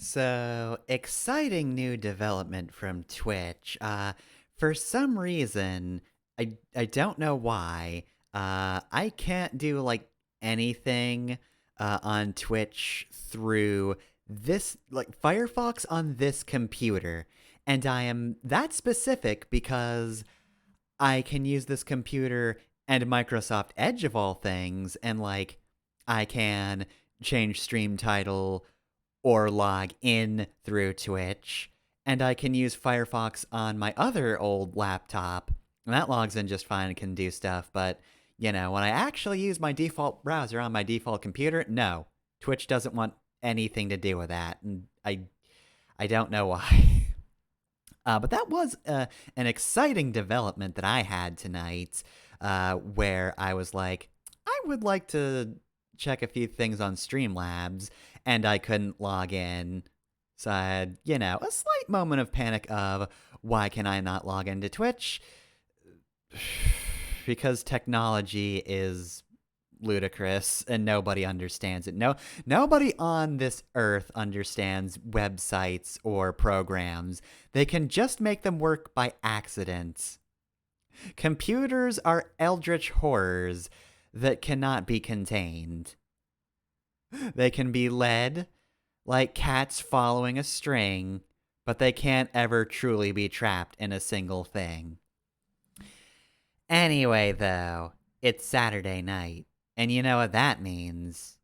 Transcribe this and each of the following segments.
So, exciting new development from Twitch. For some reason, I don't know why, I can't do like anything on Twitch through this like Firefox on this computer. And I am that specific because I can use this computer and Microsoft Edge of all things, and like I can change stream title or log in through Twitch, and I can use Firefox on my other old laptop, and that logs in just fine and can do stuff. But when I actually use my default browser on my default computer, no, Twitch doesn't want anything to do with that, and I don't know why. But that was an exciting development that I had tonight, where I was like, I would like to check a few things on Streamlabs, and I couldn't log in. So I had, a slight moment of panic of why can I not log into Twitch? Because technology is ludicrous and nobody understands it. Nobody on this earth understands websites or programs. They can just make them work by accident. Computers are eldritch horrors that cannot be contained. They can be led like cats following a string, but they can't ever truly be trapped in a single thing. Anyway, though, it's Saturday night, and you know what that means.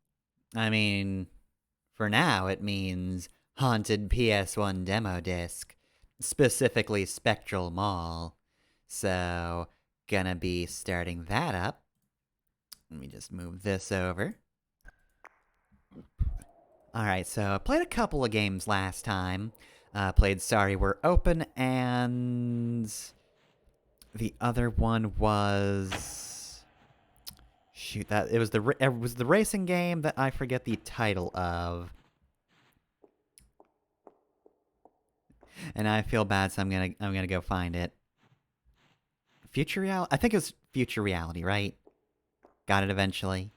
I mean, for now, it means haunted PS1 demo disc, specifically Spectral Mall. So, gonna be starting that up. Let me just move this over. Alright, so I played a couple of games last time. Played Sorry We're Open, and the other one was... Shoot, it was the racing game that I forget the title of. And I feel bad, so I'm gonna go find it. Future Reality? I think it was Future Reality, right? Got it eventually.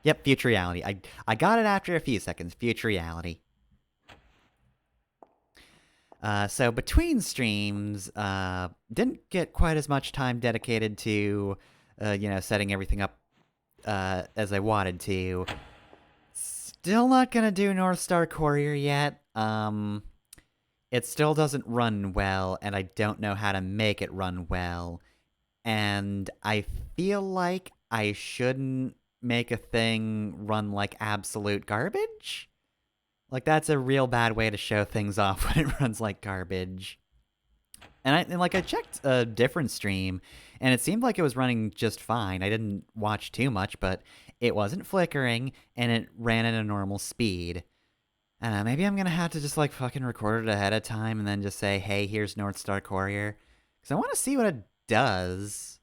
Yep, Future Reality. I got it after a few seconds. Future Reality. So between streams, didn't get quite as much time dedicated to, setting everything up as I wanted to. Still not gonna do North Star Courier yet. It still doesn't run well, and I don't know how to make it run well. And I feel like I shouldn't make a thing run like absolute garbage. Like, that's a real bad way to show things off when it runs like garbage. And I checked a different stream, and it seemed like it was running just fine. I didn't watch too much, but it wasn't flickering, and it ran at a normal speed. I don't know, maybe I'm gonna have to just, like, fucking record it ahead of time and then just say, hey, here's North Star Courier. Because I want to see what it does.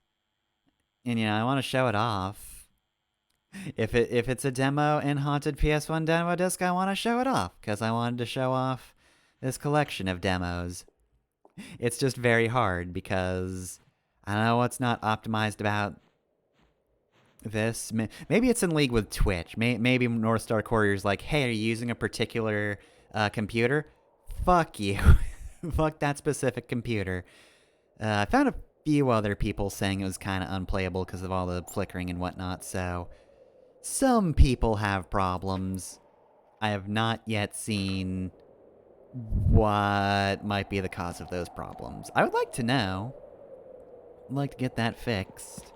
And, I want to show it off. If it's a demo in Haunted PS1 demo disc, I want to show it off. Because I wanted to show off this collection of demos. It's just very hard because I don't know what's not optimized about this. Maybe it's in league with Twitch. Maybe North Star Courier's like, hey, are you using a particular computer? Fuck you. Fuck that specific computer. I found a few other people saying it was kind of unplayable because of all the flickering and whatnot, so some people have problems. I have not yet seen what might be the cause of those problems. I would like to know. I'd like to get that fixed.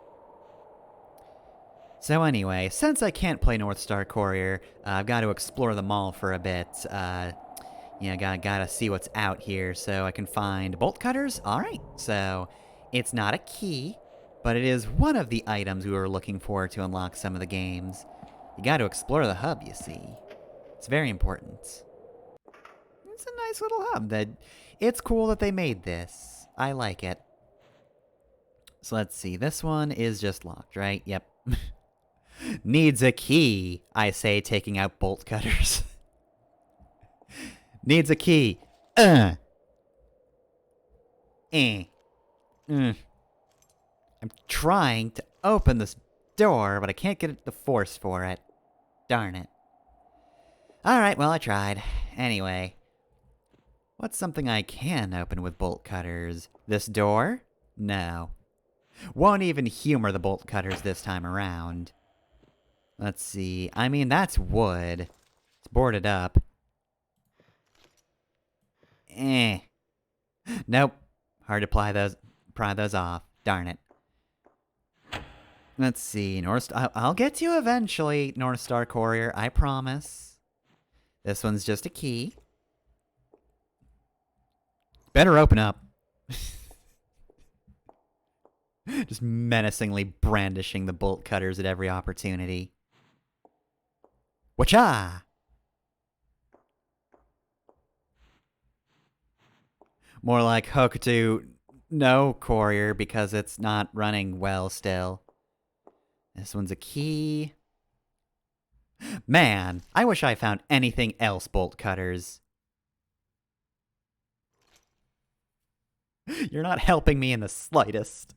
So anyway, since I can't play North Star Courier, I've got to explore the mall for a bit. Gotta see what's out here so I can find bolt cutters. Alright, so it's not a key, but it is one of the items we were looking for to unlock some of the games. You gotta explore the hub, you see. It's very important. It's a nice little hub. It's cool that they made this. I like it. So let's see. This one is just locked, right? Yep. Needs a key, I say, taking out bolt cutters. Needs a key. I'm trying to open this door, but I can't get the force for it. Darn it. Alright, well, I tried. Anyway, what's something I can open with bolt cutters? This door? No. Won't even humor the bolt cutters this time around. Let's see. I mean, that's wood. It's boarded up. Eh. Nope. Hard to pry those off. Darn it. Let's see. I'll get to you eventually, North Star Courier. I promise. This one's just a key. Better open up. Just menacingly brandishing the bolt cutters at every opportunity. Wacha! More like hook to no courier because it's not running well still. This one's a key. Man, I wish I found anything else bolt cutters. You're not helping me in the slightest.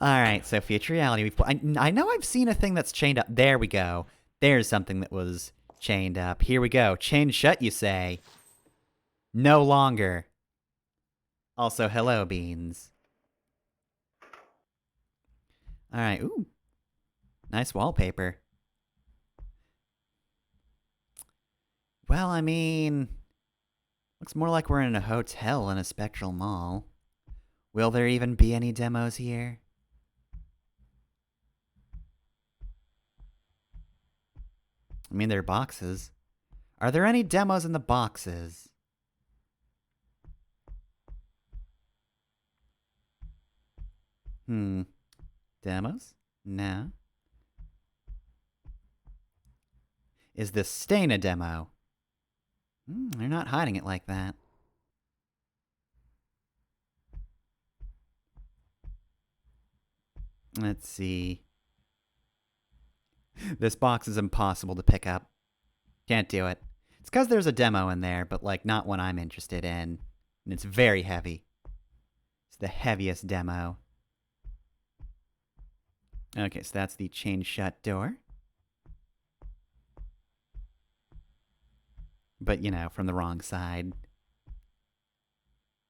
Alright, so future reality. I know I've seen a thing that's chained up. There we go. There's something that was chained up. Here we go. Chained shut, you say? No longer. Also, hello, beans. Alright, ooh. Nice wallpaper. Well, I mean... looks more like we're in a hotel in a Spectral mall. Will there even be any demos here? I mean, there are boxes. Are there any demos in the boxes? Demos? No. Is this stain a demo? They're not hiding it like that. Let's see. This box is impossible to pick up. Can't do it. It's because there's a demo in there, but like not one I'm interested in. And it's very heavy. It's the heaviest demo. Okay, so that's the chain shut door. But, you know, from the wrong side.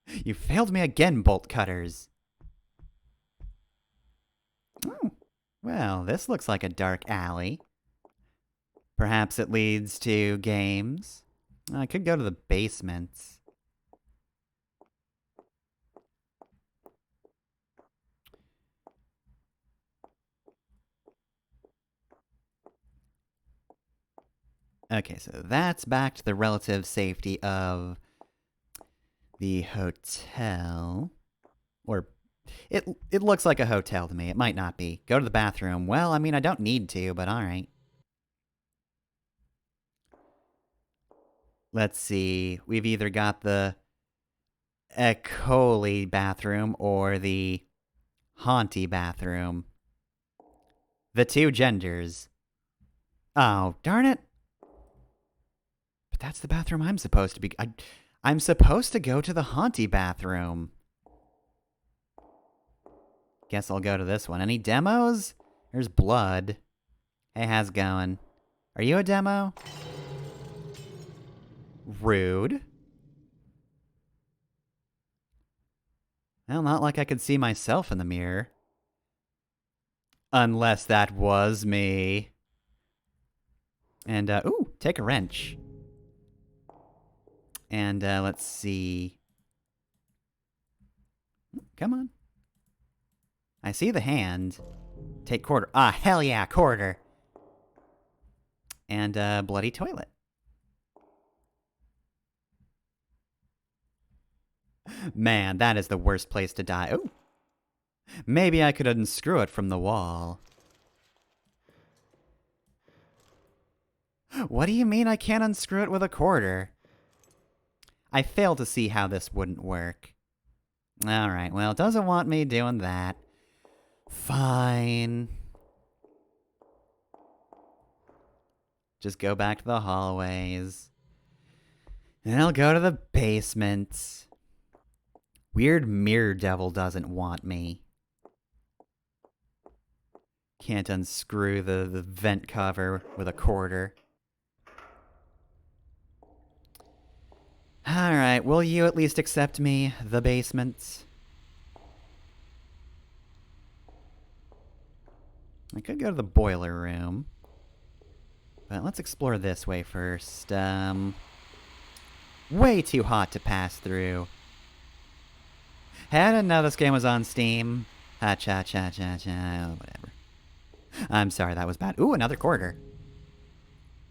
You failed me again, bolt cutters. Oh, well, this looks like a dark alley. Perhaps it leads to games. I could go to the basements. Okay, so that's back to the relative safety of the hotel. Or, it looks like a hotel to me. It might not be. Go to the bathroom. Well, I mean, I don't need to, but alright. Let's see. We've either got the Ecoli bathroom or the Haunty bathroom. The two genders. Oh, darn it. But that's the bathroom I'm supposed to be... I'm supposed to go to the Haunty bathroom. Guess I'll go to this one. Any demos? There's blood. Hey, how's it going? Are you a demo? Rude. Well, not like I could see myself in the mirror. Unless that was me. And, ooh, take a wrench. And, let's see. Come on. I see the hand. Take quarter. Ah, hell yeah, quarter. And, bloody toilet. Man, that is the worst place to die. Oh. Maybe I could unscrew it from the wall. What do you mean I can't unscrew it with a quarter? I fail to see how this wouldn't work. Alright, well, it doesn't want me doing that. Fine. Just go back to the hallways. And I'll go to the basement. Weird mirror devil doesn't want me. Can't unscrew the vent cover with a quarter. Alright, will you at least accept me, the basement? I could go to the boiler room. But let's explore this way first. Way too hot to pass through. Hey, I didn't know this game was on Steam. Ha-cha-cha-cha-cha, whatever. I'm sorry, that was bad. Ooh, another quarter.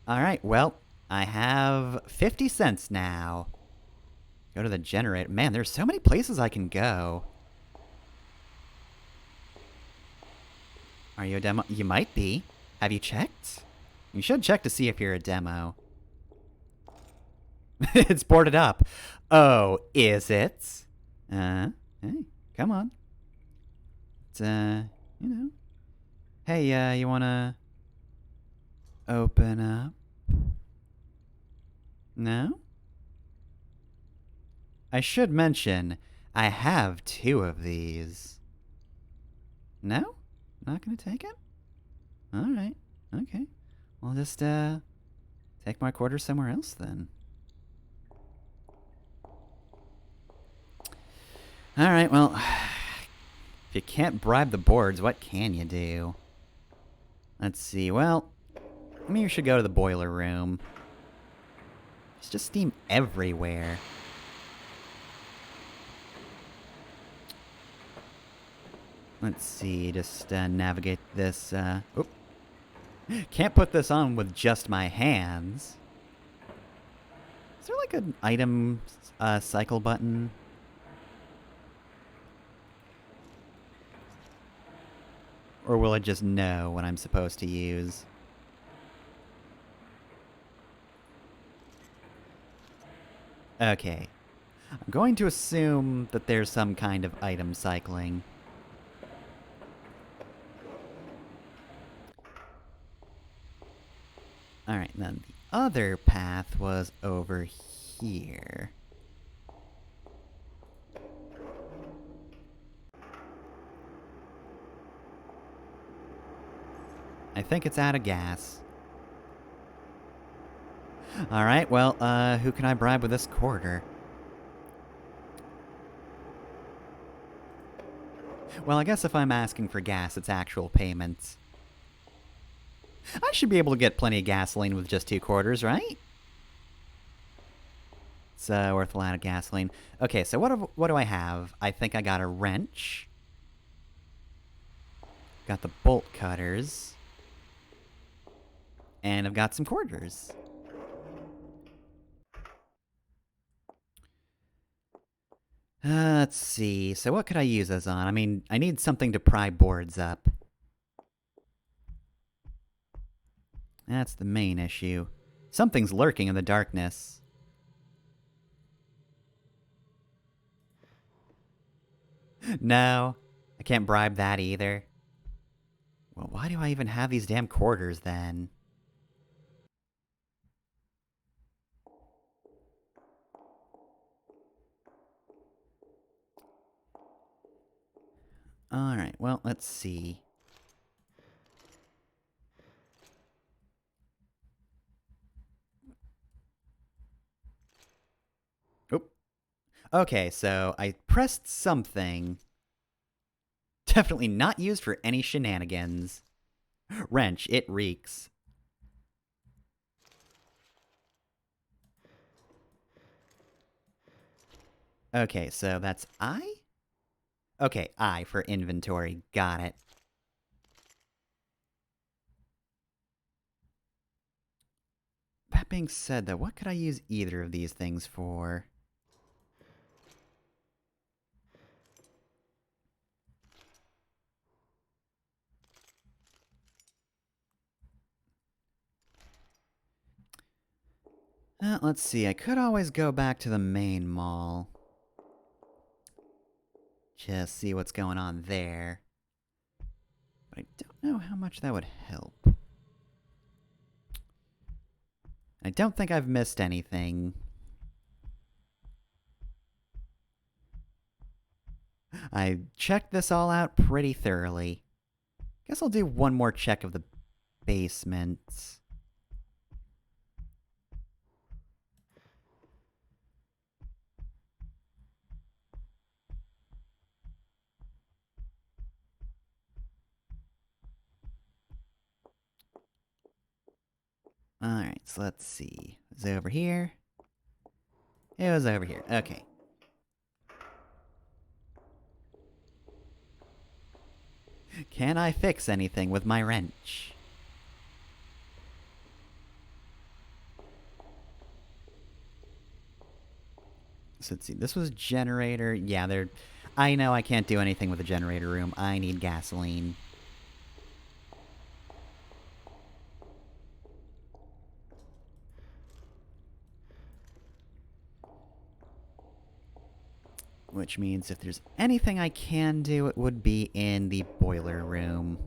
Alright, well, I have 50 cents now. Go to the generator. Man, there's so many places I can go. Are you a demo? You might be. Have you checked? You should check to see if you're a demo. It's boarded up. Oh, is it? Hey, come on. It's, you know. Hey, you wanna open up? No? I should mention, I have 2 of these. No? Not gonna take it? Alright, okay. I'll just, take my quarter somewhere else then. Alright, well, if you can't bribe the boards, what can you do? Let's see, well, maybe you should go to the boiler room. There's just steam everywhere. Let's see, just navigate this, oop. Can't put this on with just my hands. Is there like an item cycle button? Or will it just know what I'm supposed to use? Okay. I'm going to assume that there's some kind of item cycling. Alright, then the other path was over here. I think it's out of gas. Alright, well, who can I bribe with this quarter? Well, I guess if I'm asking for gas, it's actual payments. I should be able to get plenty of gasoline with just 2 quarters, right? It's worth a lot of gasoline. Okay, so what do I have? I think I got a wrench. Got the bolt cutters. And I've got some quarters. Let's see. So what could I use those on? I mean, I need something to pry boards up. That's the main issue. Something's lurking in the darkness. No, I can't bribe that either. Well, why do I even have these damn quarters then? Alright, well, let's see. Oop. Okay, so I pressed something. Definitely not used for any shenanigans. Wrench, it reeks. Okay, so that's I? Okay, I for inventory. Got it. That being said, though, what could I use either of these things for? Let's see, I could always go back to the main mall. Just see what's going on there. But I don't know how much that would help. I don't think I've missed anything. I checked this all out pretty thoroughly. Guess I'll do one more check of the basement. Alright, so let's see. Is it over here? It was over here. Okay. Can I fix anything with my wrench? So let's see. This was generator. Yeah, there. I know I can't do anything with the generator room. I need gasoline. Which means if there's anything I can do, it would be in the boiler room.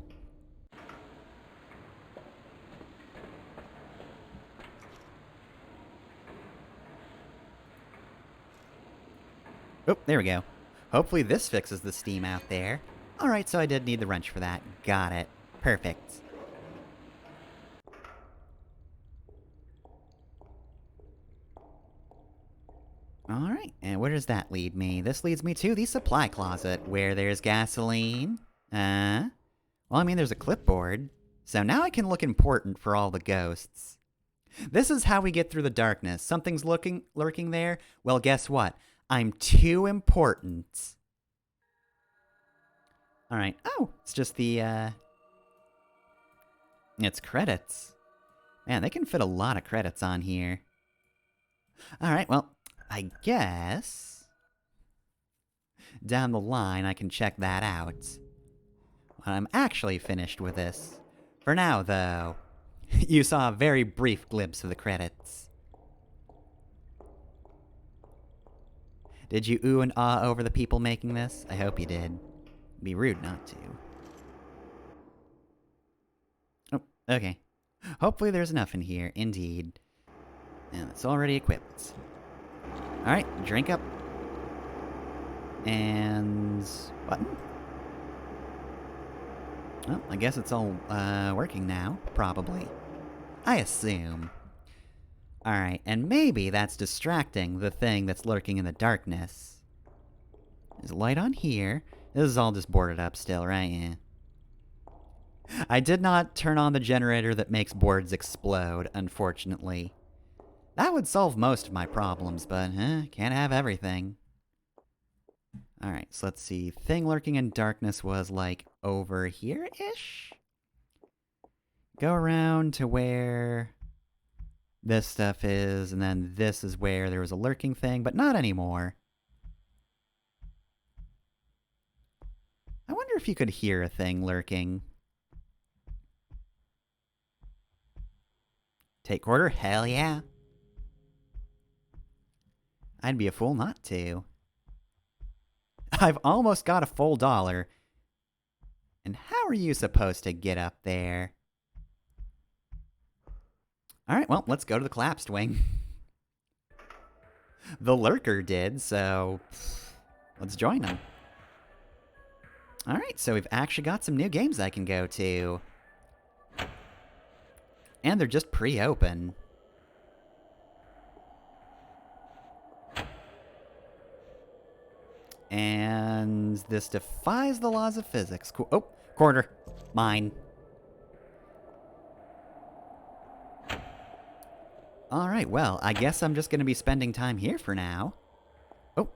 Oh, there we go. Hopefully this fixes the steam out there. Alright, so I did need the wrench for that. Got it. Perfect. Alright, and where does that lead me? This leads me to the supply closet, where there's gasoline. Well, I mean, there's a clipboard. So now I can look important for all the ghosts. This is how we get through the darkness. Something's lurking there. Well, guess what? I'm too important. Alright. Oh, it's just the, it's credits. Man, they can fit a lot of credits on here. Alright, well, I guess down the line I can check that out. When I'm actually finished with this. For now, though, you saw a very brief glimpse of the credits. Did you ooh and ah over the people making this? I hope you did. It'd be rude not to. Oh, okay. Hopefully there's enough in here, indeed. And it's already equipped. Alright, drink up. And... button? Well, I guess it's all, working now. Probably. I assume. Alright, and maybe that's distracting the thing that's lurking in the darkness. There's a light on here. This is all just boarded up still, right? Yeah. I did not turn on the generator that makes boards explode, unfortunately. That would solve most of my problems, but can't have everything. Alright, so let's see. Thing lurking in darkness was like over here-ish? Go around to where this stuff is, and then this is where there was a lurking thing, but not anymore. I wonder if you could hear a thing lurking. Take quarter? Hell yeah. I'd be a fool not to. I've almost got a full $1. And how are you supposed to get up there? Alright, well, let's go to the collapsed wing. The lurker did, so let's join him. Alright, so we've actually got some new games I can go to. And they're just pre-open. And this defies the laws of physics. Cool. Oh, quarter. Mine. Alright, well, I guess I'm just going to be spending time here for now. Oh,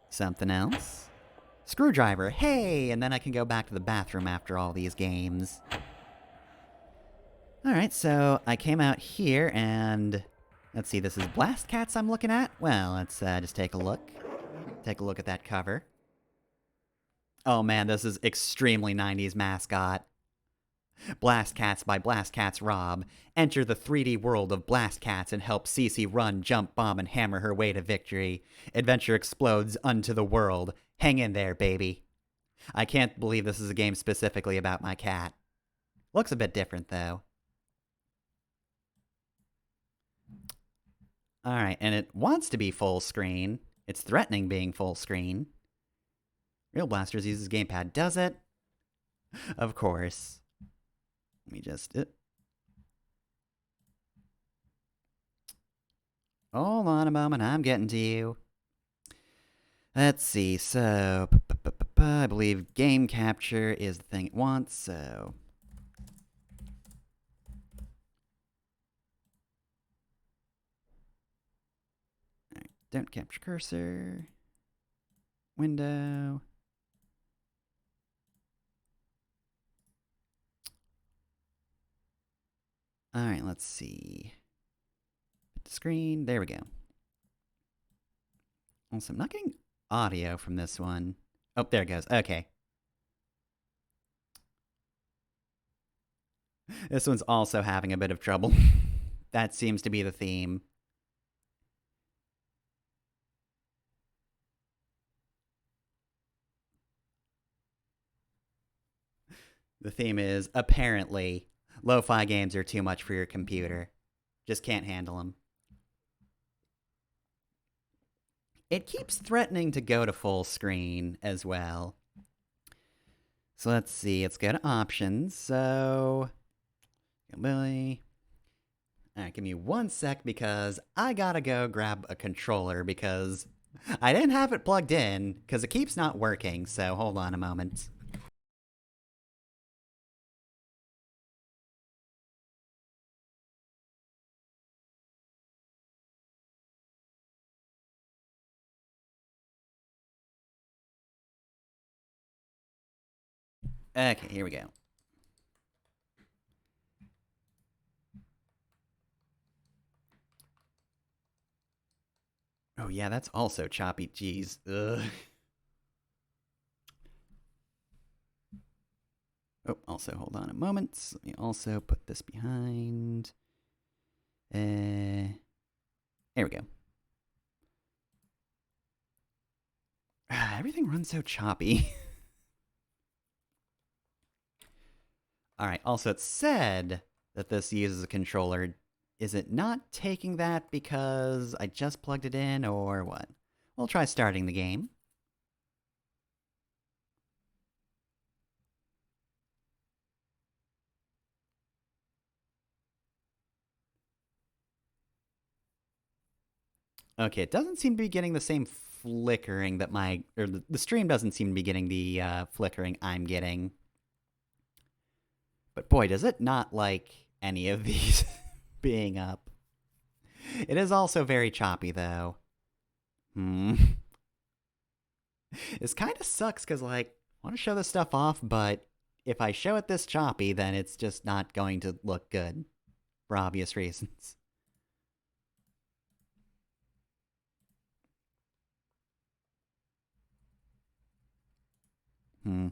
something else. Screwdriver. Hey! And then I can go back to the bathroom after all these games. Alright, so I came out here and... let's see, this is Blast Cats I'm looking at? Well, let's just take a look. Take a look at that cover. Oh man, this is extremely 90s mascot. Blast Cats by Blast Cats Rob. Enter the 3D world of Blast Cats and help Cece run, jump, bomb, and hammer her way to victory. Adventure explodes unto the world. Hang in there, baby. I can't believe this is a game specifically about my cat. Looks a bit different, though. Alright, and it wants to be full screen. It's threatening being full screen. Real Blasters uses gamepad, does it? Of course. Let me just... hold on a moment, I'm getting to you. Let's see, so... I believe game capture is the thing it wants, so... Don't capture cursor. Window. All right, let's see. Hit the screen. There we go. Also, I'm not getting audio from this one. Oh, there it goes. Okay. This one's also having a bit of trouble. That seems to be the theme. The theme is apparently lo-fi games are too much for your computer. Just can't handle them. It keeps threatening to go to full screen as well. So let's see. Let's go to options. So, Billy. All right, give me 1 sec because I gotta go grab a controller because I didn't have it plugged in because it keeps not working. So hold on a moment. Okay, here we go. Oh yeah, that's also choppy. Jeez. Ugh. Oh, also hold on a moment. Let me also put this behind. There we go. Everything runs so choppy. All right. Also, it said that this uses a controller. Is it not taking that because I just plugged it in, or what? We'll try starting the game. Okay, it doesn't seem to be getting the same flickering that the stream doesn't seem to be getting the flickering I'm getting. But boy, does it not like any of these being up. It is also very choppy, though. This kind of sucks, because, like, I want to show this stuff off, but if I show it this choppy, then it's just not going to look good. For obvious reasons. Hmm.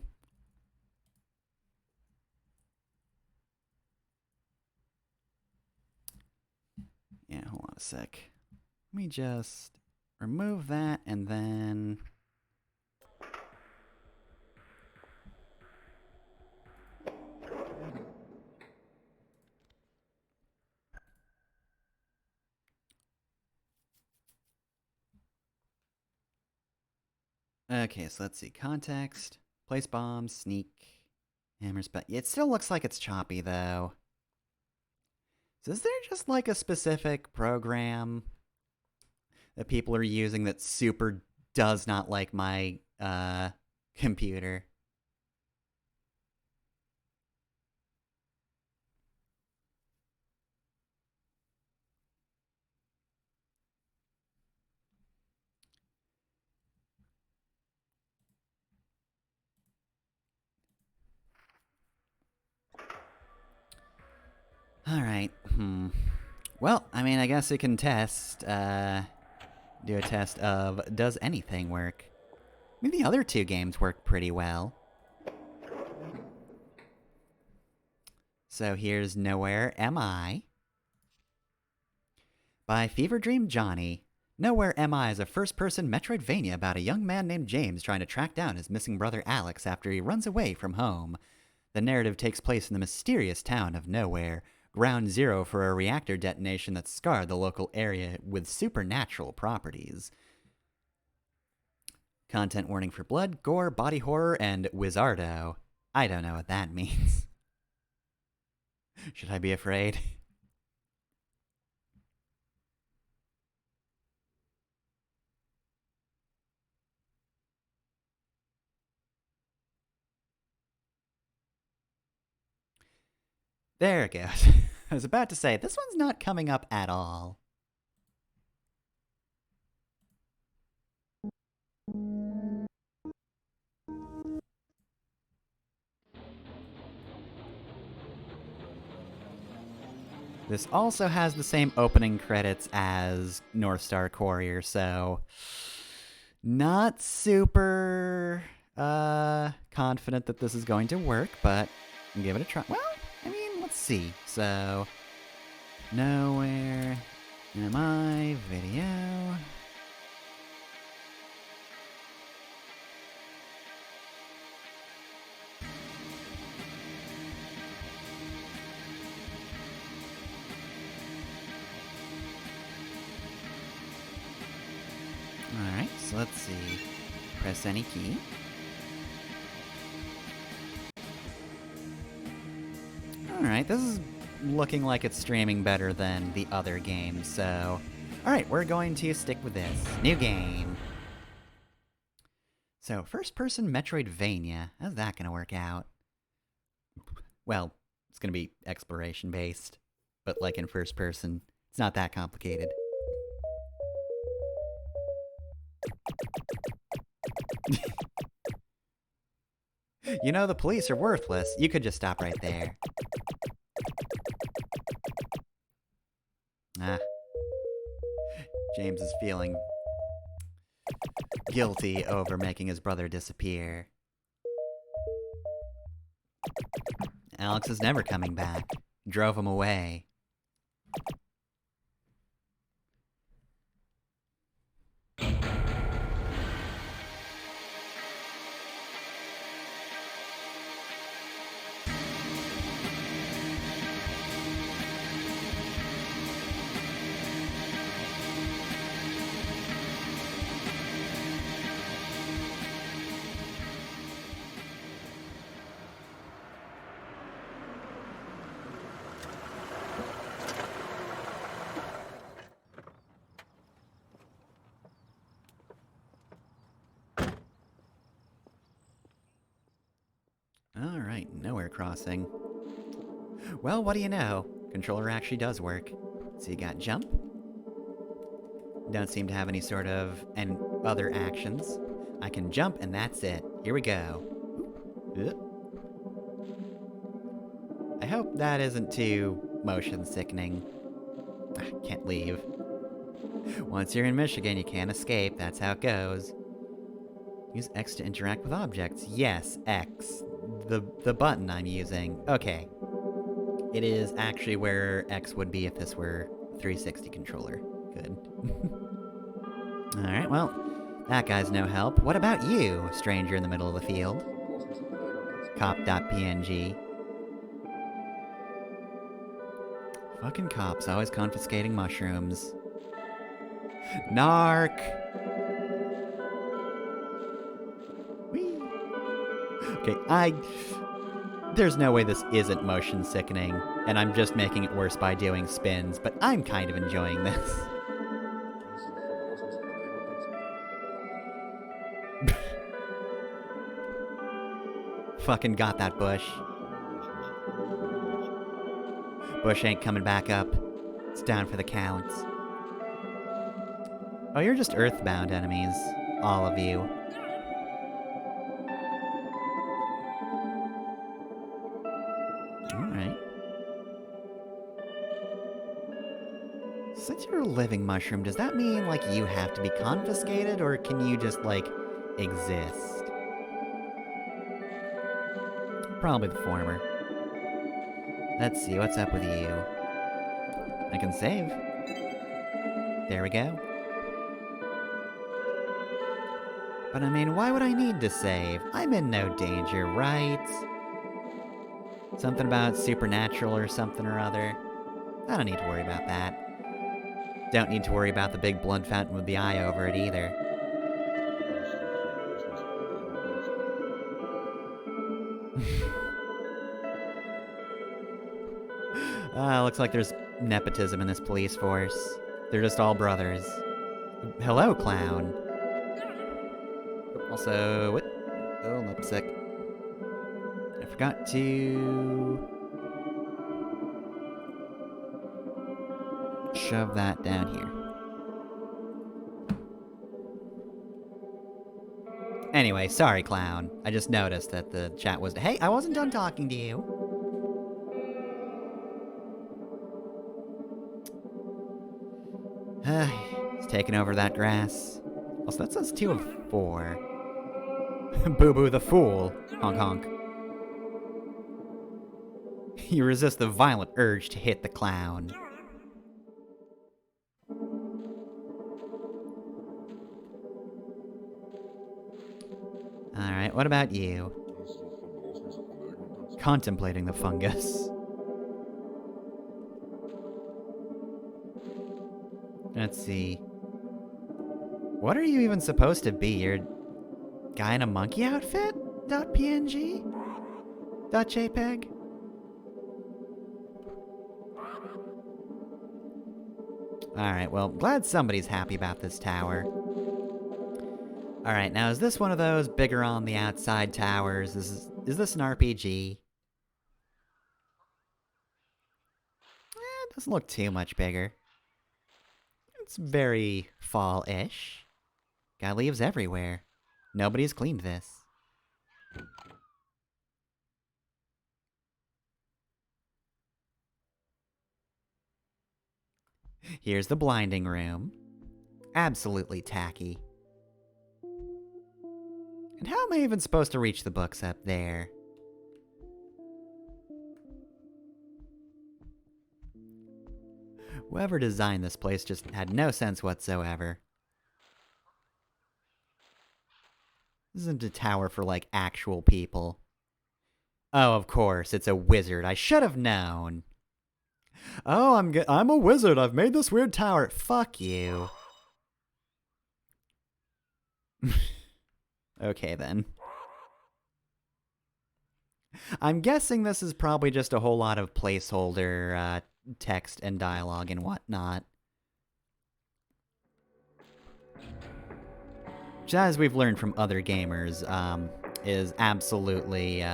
Yeah, hold on a sec. Let me just remove that, and then... Okay, so let's see. Context, place bombs, sneak, hammers, but it still looks like it's choppy, though. So is there just, like, a specific program that people are using that super does not like my, computer? Alright, Well, I mean, I guess we can test, do a test of does anything work? I mean, the other two games work pretty well. So here's Nowhere Am I? By Feverdream Johnny. Nowhere Am I is a first-person Metroidvania about a young man named James trying to track down his missing brother Alex after he runs away from home. The narrative takes place in the mysterious town of Nowhere, ground zero for a reactor detonation that scarred the local area with supernatural properties. Content warning for blood, gore, body horror, and wizardo. I don't know what that means. Should I be afraid? There it goes. I was about to say, this one's not coming up at all. This also has the same opening credits as North Star Courier, so not super confident that this is going to work, but give it a try. Well, I mean, let's see. So, nowhere am I? Video. Alright, so let's see. Press any key. Alright, this is looking like it's streaming better than the other games, so... Alright, we're going to stick with this. New game. So, first-person Metroidvania. How's that gonna work out? Well, it's gonna be exploration-based, but like in first person. It's not that complicated. You know, the police are worthless. You could just stop right there. Ah. James is feeling guilty over making his brother disappear. Alex is never coming back. Drove him away. Alright, nowhere crossing. Well, what do you know? Controller actually does work. So you got jump. Don't seem to have any sort of other actions. I can jump and that's it. Here we go. I hope that isn't too motion sickening. I can't leave. Once you're in Michigan, you can't escape. That's how it goes. Use X to interact with objects. Yes, X. The button I'm using. Okay. It is actually where X would be if this were a 360 controller. Good. Alright, well, that guy's no help. What about you, stranger in the middle of the field? Cop.png. Fucking cops, always confiscating mushrooms. Narc! Whee! Okay, there's no way this isn't motion sickening, and I'm just making it worse by doing spins, but I'm kind of enjoying this. Fucking got that, Bush. Bush ain't coming back up. It's down for the count. Oh, you're just Earthbound enemies. All of you. Alright. Since you're a living mushroom, does that mean, like, you have to be confiscated, or can you just, like, exist? Probably the former. Let's see, what's up with you? I can save. There we go. But I mean, why would I need to save? I'm in no danger, right? Something about supernatural or something or other. I don't need to worry about that. Don't need to worry about the big blood fountain with the eye over it either. Looks like there's nepotism in this police force. They're just all brothers. Hello, clown. Also, what? Oh, I'm sick. I forgot to shove that down here. Anyway, sorry, clown. I just noticed that the chat was. Hey, I wasn't done talking to you. He's taking over that grass. Also, that says 2 of 4. Boo Boo the Fool. Honk honk. You resist the violent urge to hit the clown. Alright, what about you? Contemplating the fungus. Let's see. What are you even supposed to be? You're a guy in a monkey outfit? .png? .jpeg? Alright, well, glad somebody's happy about this tower. Alright, now is this one of those bigger on the outside towers? Is this an RPG? It doesn't look too much bigger. It's very fall-ish. Got leaves everywhere. Nobody's cleaned this. Here's the blinding room. Absolutely tacky. And how am I even supposed to reach the books up there? Whoever designed this place just had no sense whatsoever. This isn't a tower for, like, actual people. Oh, of course, it's a wizard. I should have known. Oh, I'm a wizard. I've made this weird tower. Fuck you. Okay, then. I'm guessing this is probably just a whole lot of placeholder text and dialogue and whatnot. Which, as we've learned from other gamers, is absolutely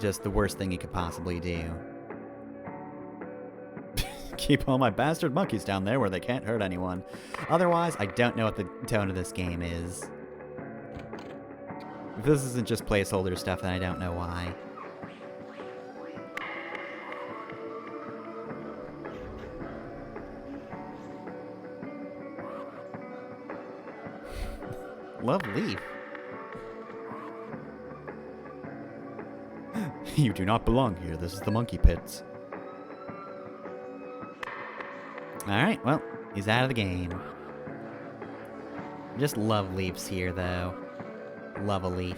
just the worst thing you could possibly do. Keep all my bastard monkeys down there where they can't hurt anyone. Otherwise, I don't know what the tone of this game is. If this isn't just placeholder stuff, then I don't know why. Love leaf. You do not belong here. This is the monkey pits. Alright, well, he's out of the game. Just love leaves here, though. Love a leaf.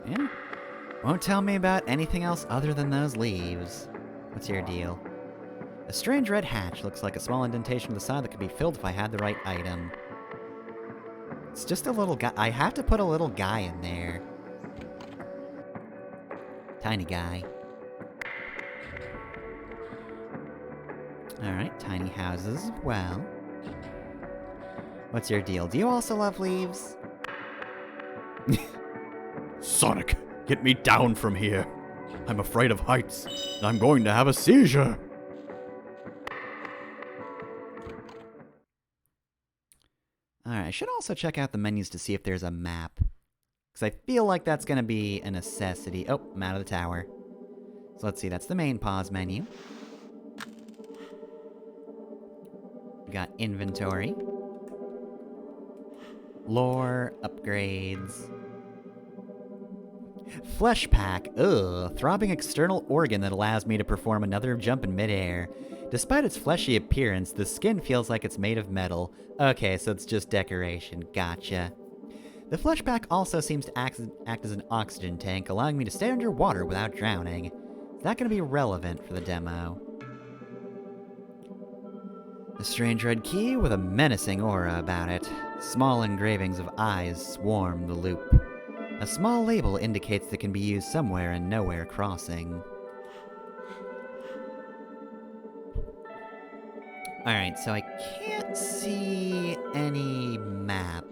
Yeah. Won't tell me about anything else other than those leaves. What's your deal? A strange red hatch looks like a small indentation to the side that could be filled if I had the right item. It's just a little guy. I have to put a little guy in there. Tiny guy. Alright, tiny houses as well. What's your deal? Do you also love leaves? Sonic, get me down from here. I'm afraid of heights, and I'm going to have a seizure. Alright, I should also check out the menus to see if there's a map. Because I feel like that's going to be a necessity. Oh, I'm out of the tower. So let's see, that's the main pause menu. We got inventory. Lore, upgrades. Flesh pack, ugh, throbbing external organ that allows me to perform another jump in midair. Despite its fleshy appearance, the skin feels like it's made of metal. Okay, so it's just decoration, gotcha. The flesh pack also seems to act as an oxygen tank, allowing me to stay underwater without drowning. Is that going to be relevant for the demo? A strange red key with a menacing aura about it. Small engravings of eyes swarm the loop. A small label indicates that it can be used somewhere in Nowhere Crossing. Alright, so I can't see any map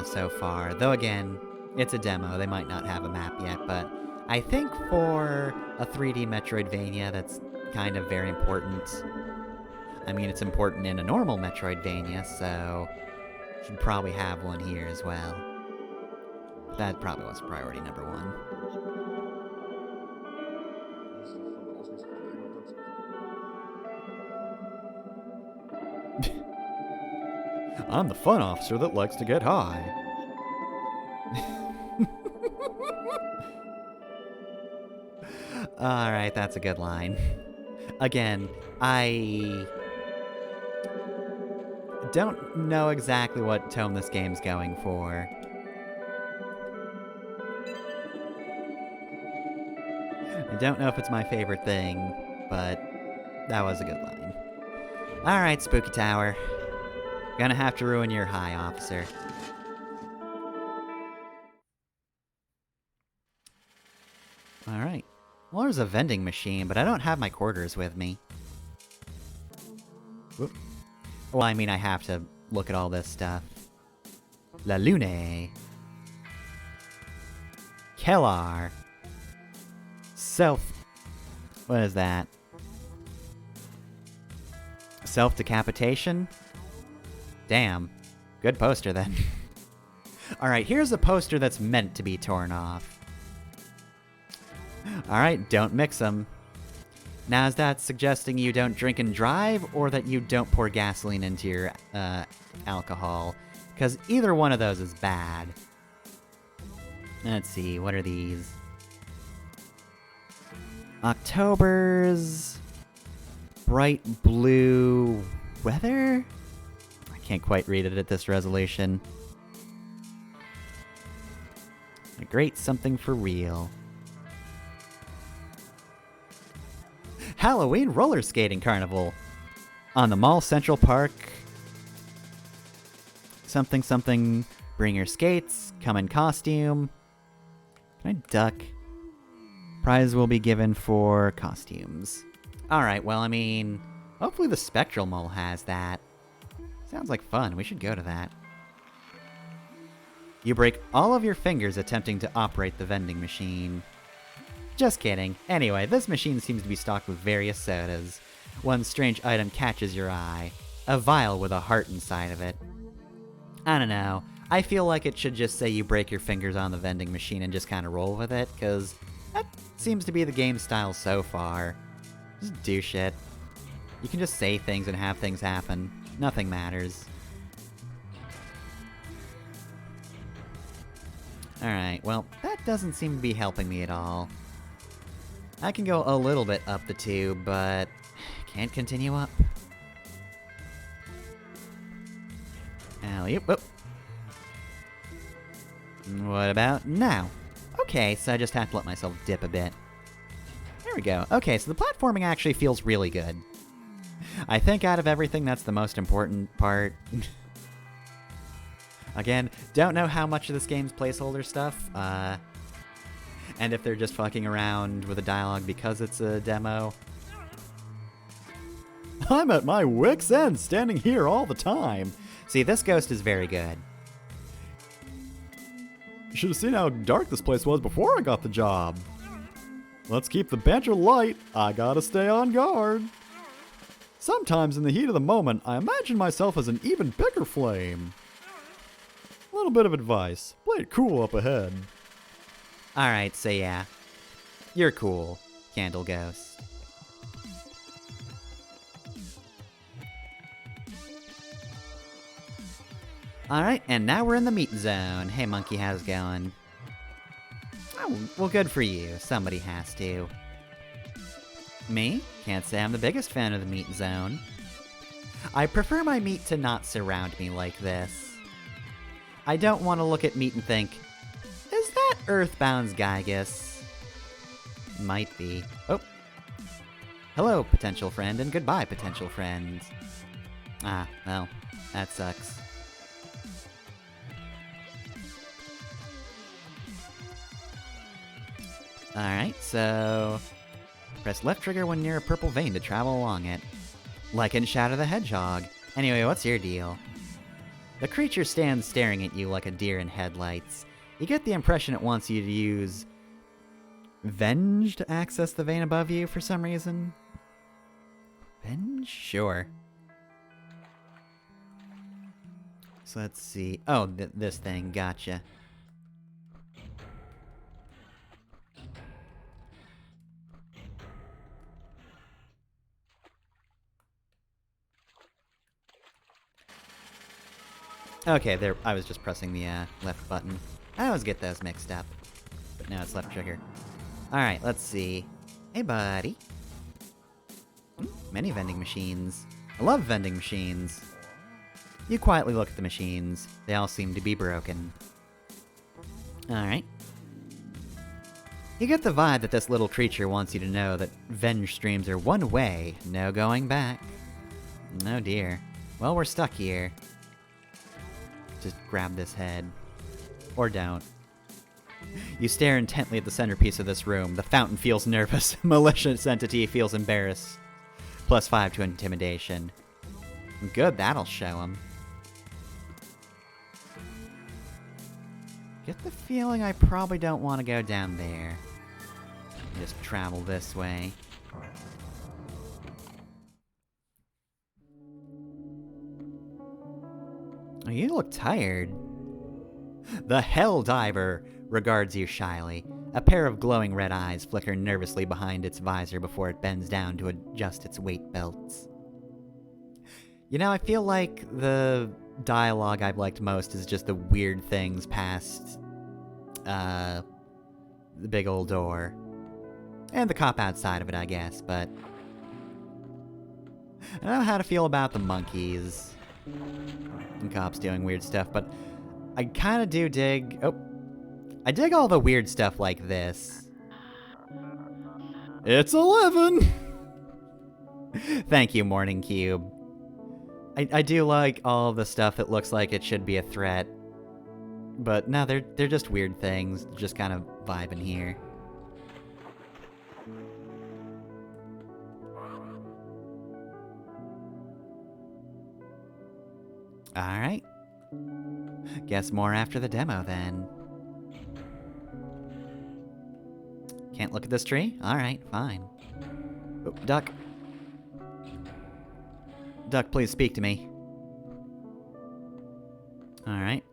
so far. Though again, it's a demo, they might not have a map yet, but I think for a 3D Metroidvania, that's kind of very important. I mean, it's important in a normal Metroidvania, so should probably have one here as well. That probably was priority number one. I'm the fun officer that likes to get high. Alright, that's a good line. Again, I don't know exactly what tone this game's going for. I don't know if it's my favorite thing, but that was a good line. Alright, Spooky Tower. Gonna have to ruin your high, officer. Alright. Well, there's a vending machine, but I don't have my quarters with me. Whoop. Well, I mean, I have to look at all this stuff. La Lune. Kellar. What is that? Self-decapitation? Damn. Good poster, then. Alright, here's a poster that's meant to be torn off. Alright, don't mix them. Now, is that suggesting you don't drink and drive, or that you don't pour gasoline into your, alcohol? Because either one of those is bad. Let's see, what are these? October's bright blue weather? I can't quite read it at this resolution. A great something for real. Halloween roller skating carnival on the Mall Central Park. Something something, bring your skates, come in costume. Can I duck? Prize will be given for costumes. Alright, well, I mean, hopefully the Spectral Mall has that. Sounds like fun, we should go to that. You break all of your fingers attempting to operate the vending machine. Just kidding. Anyway, this machine seems to be stocked with various sodas. One strange item catches your eye. A vial with a heart inside of it. I don't know. I feel like it should just say you break your fingers on the vending machine and just kind of roll with it, because that seems to be the game style so far. Just do shit. You can just say things and have things happen. Nothing matters. Alright, well, that doesn't seem to be helping me at all. I can go a little bit up the tube, but can't continue up. Alley-oop. What about now? Okay, so I just have to let myself dip a bit. There we go. Okay, so the platforming actually feels really good. I think out of everything, that's the most important part. Again, don't know how much of this game's placeholder stuff, and if they're just fucking around with the dialogue because it's a demo. I'm at my wit's end standing here all the time. See, this ghost is very good. You should have seen how dark this place was before I got the job. Let's keep the banter light. I gotta stay on guard. Sometimes in the heat of the moment, I imagine myself as an even bigger flame. A little bit of advice. Play it cool up ahead. Alright, so yeah. You're cool, Candle Ghost. Alright, and now we're in the meat zone. Hey monkey, how's it going? Oh, well good for you. Somebody has to. Me? Can't say I'm the biggest fan of the meat zone. I prefer my meat to not surround me like this. I don't want to look at meat and think, is that Earthbound's Gygus? Might be. Oh. Hello, potential friend, and goodbye, potential friend. Ah, well, that sucks. Alright, so press left trigger when near a purple vein to travel along it. Like in Shadow the Hedgehog. Anyway, what's your deal? The creature stands staring at you like a deer in headlights. You get the impression it wants you to use Venge to access the vein above you for some reason? Venge? Sure. So let's see. Oh, this thing. Gotcha. Okay, there. I was just pressing the left button. I always get those mixed up. But now it's left trigger. Alright, let's see. Hey, buddy. Many vending machines. I love vending machines. You quietly look at the machines. They all seem to be broken. Alright. You get the vibe that this little creature wants you to know that venge streams are one way, no going back. Oh dear. Well, we're stuck here. Just grab this head. Or don't. You stare intently at the centerpiece of this room. The fountain feels nervous. Malicious entity feels embarrassed. +5 to intimidation. Good, that'll show him. Get the feeling I probably don't want to go down there. Just travel this way. Oh, you look tired. The Hell Diver regards you shyly. A pair of glowing red eyes flicker nervously behind its visor before it bends down to adjust its weight belts. You know, I feel like the dialogue I've liked most is just the weird things past the big old door. And the cop outside of it, I guess, but I don't know how to feel about the monkeys. And cops doing weird stuff, but I kind of do dig... Oh. I dig all the weird stuff like this. It's 11! Thank you, Morning Cube. I do like all the stuff that looks like it should be a threat. But no, they're just weird things. Just kind of vibing here. Alright. Guess more after the demo, then. Can't look at this tree? Alright, fine. Oh, duck. Duck, please speak to me. Alright.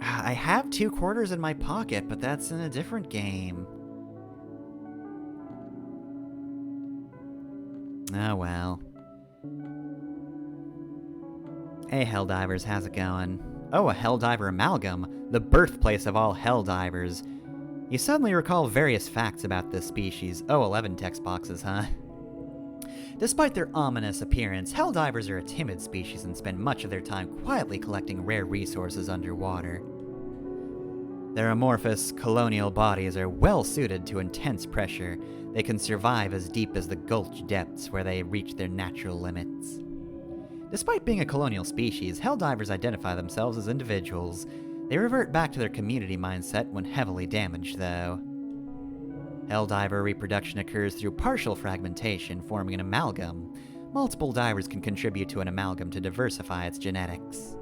I have 2 quarters in my pocket, but that's in a different game. Oh well. Hey Helldivers, how's it going? Oh, a Helldiver amalgam, the birthplace of all Helldivers. You suddenly recall various facts about this species. Oh, 11 text boxes, huh? Despite their ominous appearance, Helldivers are a timid species and spend much of their time quietly collecting rare resources underwater. Their amorphous, colonial bodies are well suited to intense pressure. They can survive as deep as the gulch depths where they reach their natural limits. Despite being a colonial species, Helldivers identify themselves as individuals. They revert back to their community mindset when heavily damaged, though. Helldiver reproduction occurs through partial fragmentation, forming an amalgam. Multiple divers can contribute to an amalgam to diversify its genetics.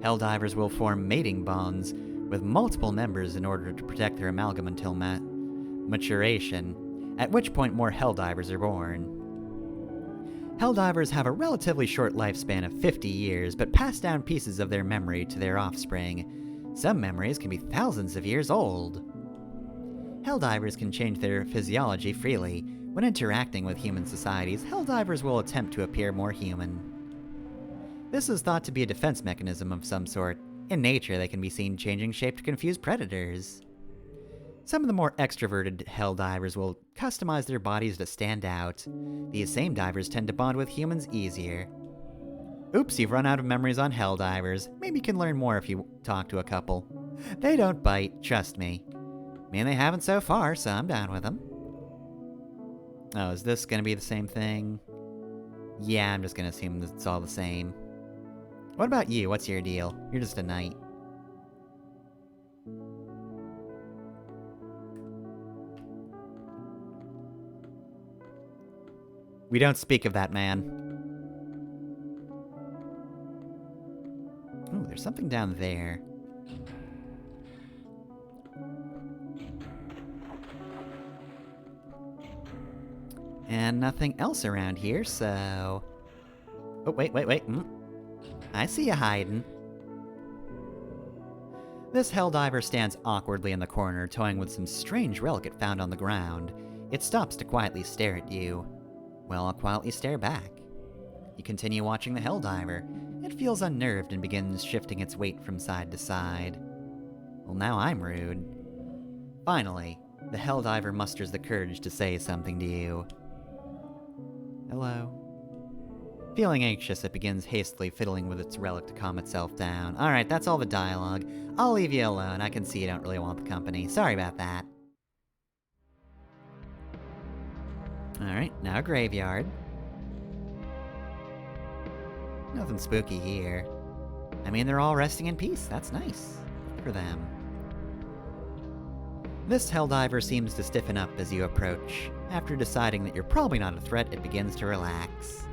Helldivers will form mating bonds with multiple members in order to protect their amalgam until maturation, at which point more Helldivers are born. Helldivers have a relatively short lifespan of 50 years, but pass down pieces of their memory to their offspring. Some memories can be thousands of years old. Helldivers can change their physiology freely. When interacting with human societies, Helldivers will attempt to appear more human. This is thought to be a defense mechanism of some sort. In nature, they can be seen changing shape to confuse predators. Some of the more extroverted Helldivers will customize their bodies to stand out. These same divers tend to bond with humans easier. Oops, you've run out of memories on Helldivers. Maybe you can learn more if you talk to a couple. They don't bite, trust me. I mean, they haven't so far, so I'm down with them. Oh, is this gonna be the same thing? Yeah, I'm just gonna assume that it's all the same. What about you? What's your deal? You're just a knight. We don't speak of that man. Ooh, There's something down there. And nothing else around here, so... Oh, wait. I see you hiding. This helldiver stands awkwardly in the corner, toying with some strange relic it found on the ground. It stops to quietly stare at you. Well, I'll quietly stare back. You continue watching the helldiver. It feels unnerved and begins shifting its weight from side to side. Well, now I'm rude. Finally, the helldiver musters the courage to say something to you. Hello. Feeling anxious, it begins hastily fiddling with its relic to calm itself down. Alright, that's all the dialogue. I'll leave you alone. I can see you don't really want the company. Sorry about that. Alright, now a graveyard. Nothing spooky here. I mean, they're all resting in peace. That's nice. Good for them. This helldiver seems to stiffen up as you approach. After deciding that you're probably not a threat, it begins to relax.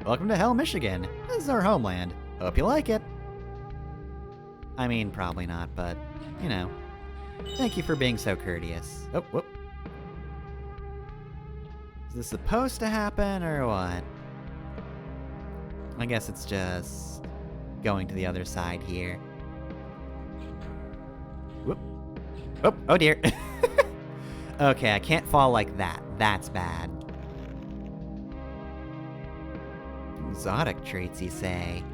Welcome to Hell, Michigan. This is our homeland. Hope you like it. I mean, probably not, but, you know. Thank you for being so courteous. Oh, whoop. Is this supposed to happen, or what? I guess it's just going to the other side here. Whoop. Oh dear. Okay, I can't fall like that. That's bad. Exotic traits, you say?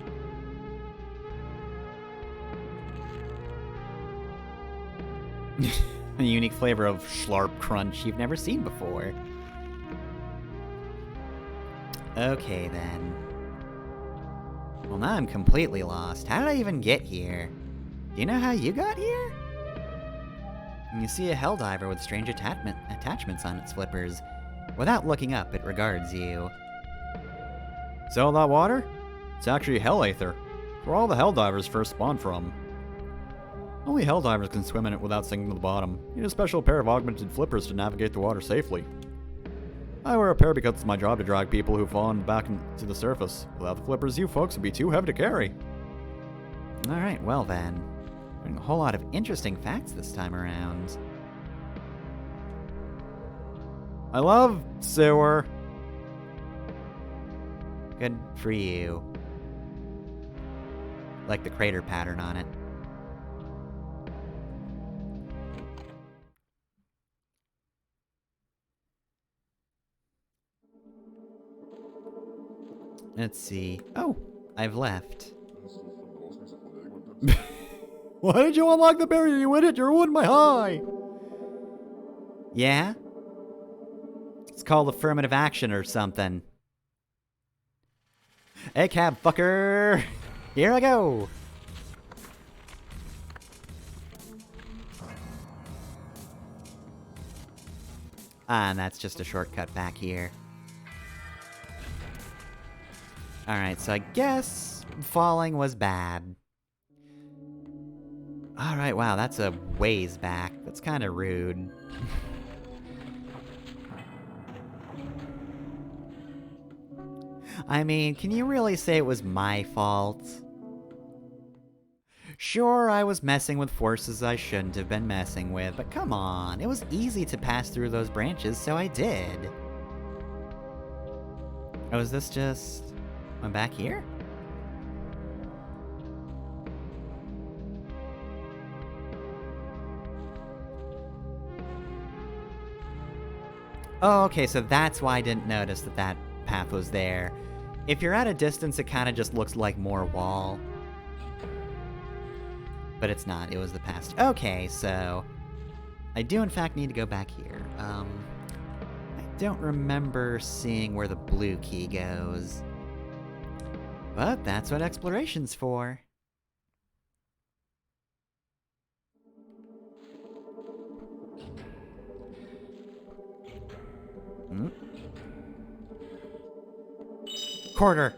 A unique flavor of Schlarp Crunch you've never seen before. Okay, then. Well, now I'm completely lost. How did I even get here? Do you know how you got here? You see a helldiver with strange attachments on its flippers. Without looking up, it regards you. See all that water? It's actually hell aether. It's where all the helldivers first spawned from. Only helldivers can swim in it without sinking to the bottom. You need a special pair of augmented flippers to navigate the water safely. I wear a pair because it's my job to drag people who've fallen back to the surface. Without the flippers, you folks would be too heavy to carry. Alright, well then. A whole lot of interesting facts this time around. I love sewer. Good for you. Like the crater pattern on it. Let's see. Oh, I've left. Why did you unlock the barrier, you idiot? You ruined my high! Yeah? It's called affirmative action or something. Hey, cab fucker! Here I go! Ah, and that's just a shortcut back here. Alright, so I guess falling was bad. Alright, wow, that's a ways back. That's kind of rude. I mean, can you really say it was my fault? Sure, I was messing with forces I shouldn't have been messing with, but come on, it was easy to pass through those branches, so I did. Oh, is this just... I'm back here? Oh, okay, so that's why I didn't notice that that path was there. If you're at a distance, it kind of just looks like more wall. But it's not, it was the past. Okay, so... I do in fact need to go back here. I don't remember seeing where the blue key goes. But that's what exploration's for. Hmm? Quarter!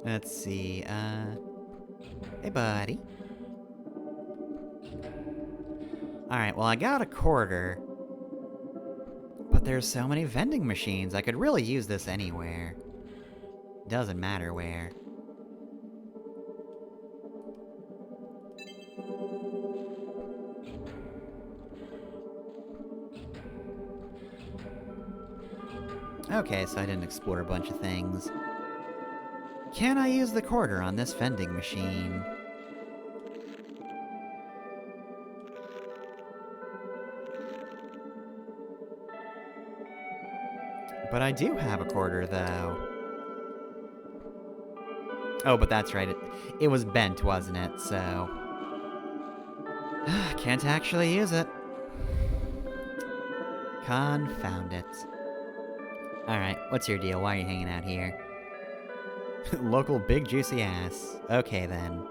Let's see, hey buddy. Alright, well I got a quarter. But there's so many vending machines, I could really use this anywhere. Doesn't matter where. Okay, so I didn't explore a bunch of things. Can I use the quarter on this vending machine? But I do have a quarter, though. Oh, but that's right. It was bent, wasn't it? So... can't actually use it. Confound it. Alright, what's your deal? Why are you hanging out here? Local big juicy ass. Okay, then.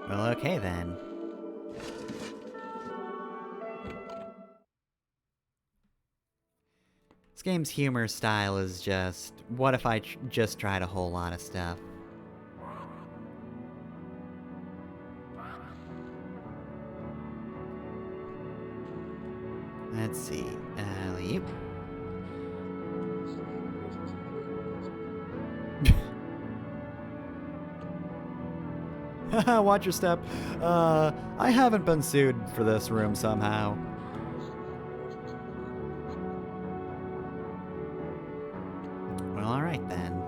Well, okay, then. This game's humor style is just... what if I just tried a whole lot of stuff? Let's see. Yep. Watch your step. I haven't been sued for this room somehow. Well, alright then.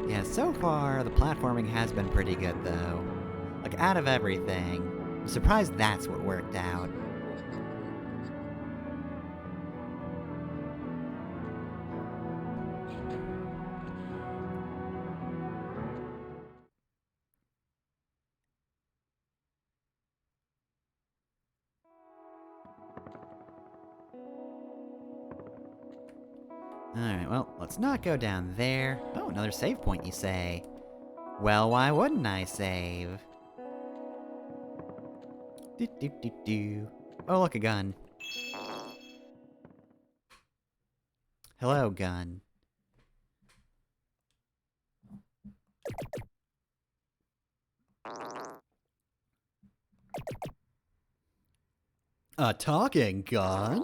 Yeah, so far, the platforming has been pretty good, though. Like, out of everything, I'm surprised that's what worked out. Alright, well, let's not go down there. Oh, another save point, you say? Well, why wouldn't I save? Do. Oh, look, a gun. Hello, gun. A talking gun?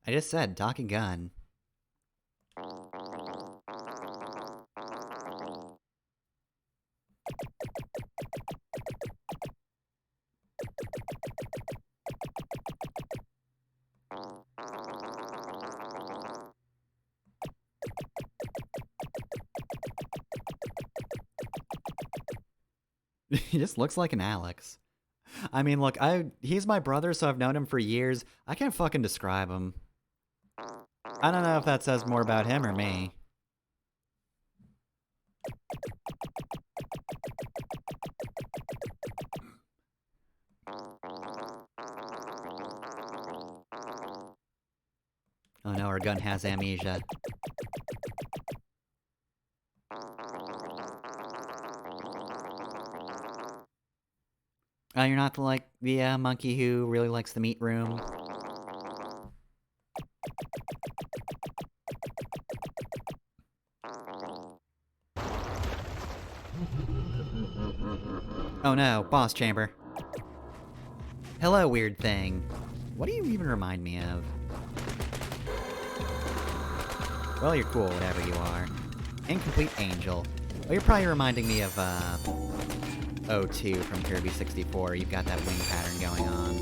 I just said, talking gun. He just looks like an Alex. I mean, look, he's my brother, so I've known him for years. I can't fucking describe him. I don't know if that says more about him or me. Oh no, our gun has amnesia. Oh, you're not the monkey who really likes the meat room? Oh no, boss chamber. Hello, weird thing. What do you even remind me of? Well, you're cool, whatever you are. Incomplete angel. Well, you're probably reminding me of, O2 from Kirby 64. You've got that wing pattern going on.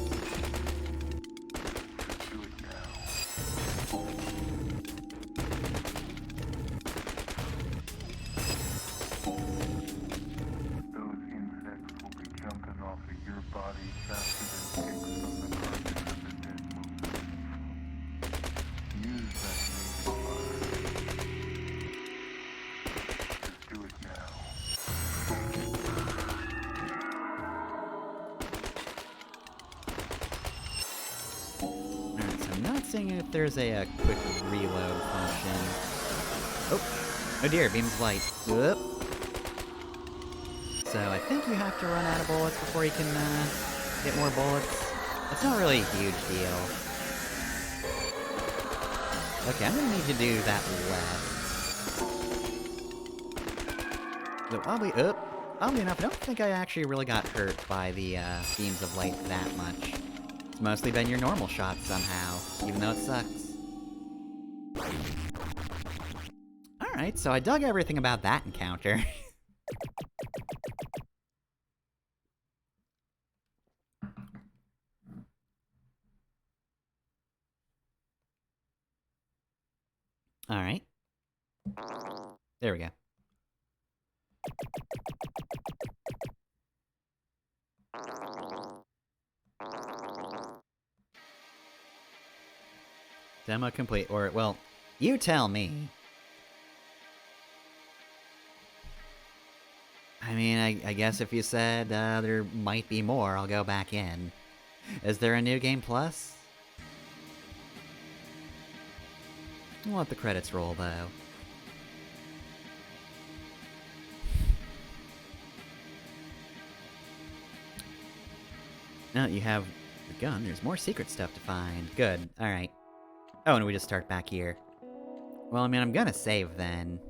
Seeing if there's a quick reload function. Oh dear, beams of light. Whoop. So I think you have to run out of bullets before you can get more bullets. That's not really a huge deal. Okay, I'm gonna need to do that left. So oddly enough, I don't think I actually really got hurt by the beams of light that much. It's mostly been your normal shots somehow, even though it sucks. Alright, so I dug everything about that encounter. Alright. There we go. Demo complete, or, well, you tell me. I mean, I guess if you said there might be more, I'll go back in. Is there a new game plus? I'll let the credits roll, though. Now that you have the gun, there's more secret stuff to find. Good, alright. Oh, and we just start back here. Well, I mean, I'm gonna save then.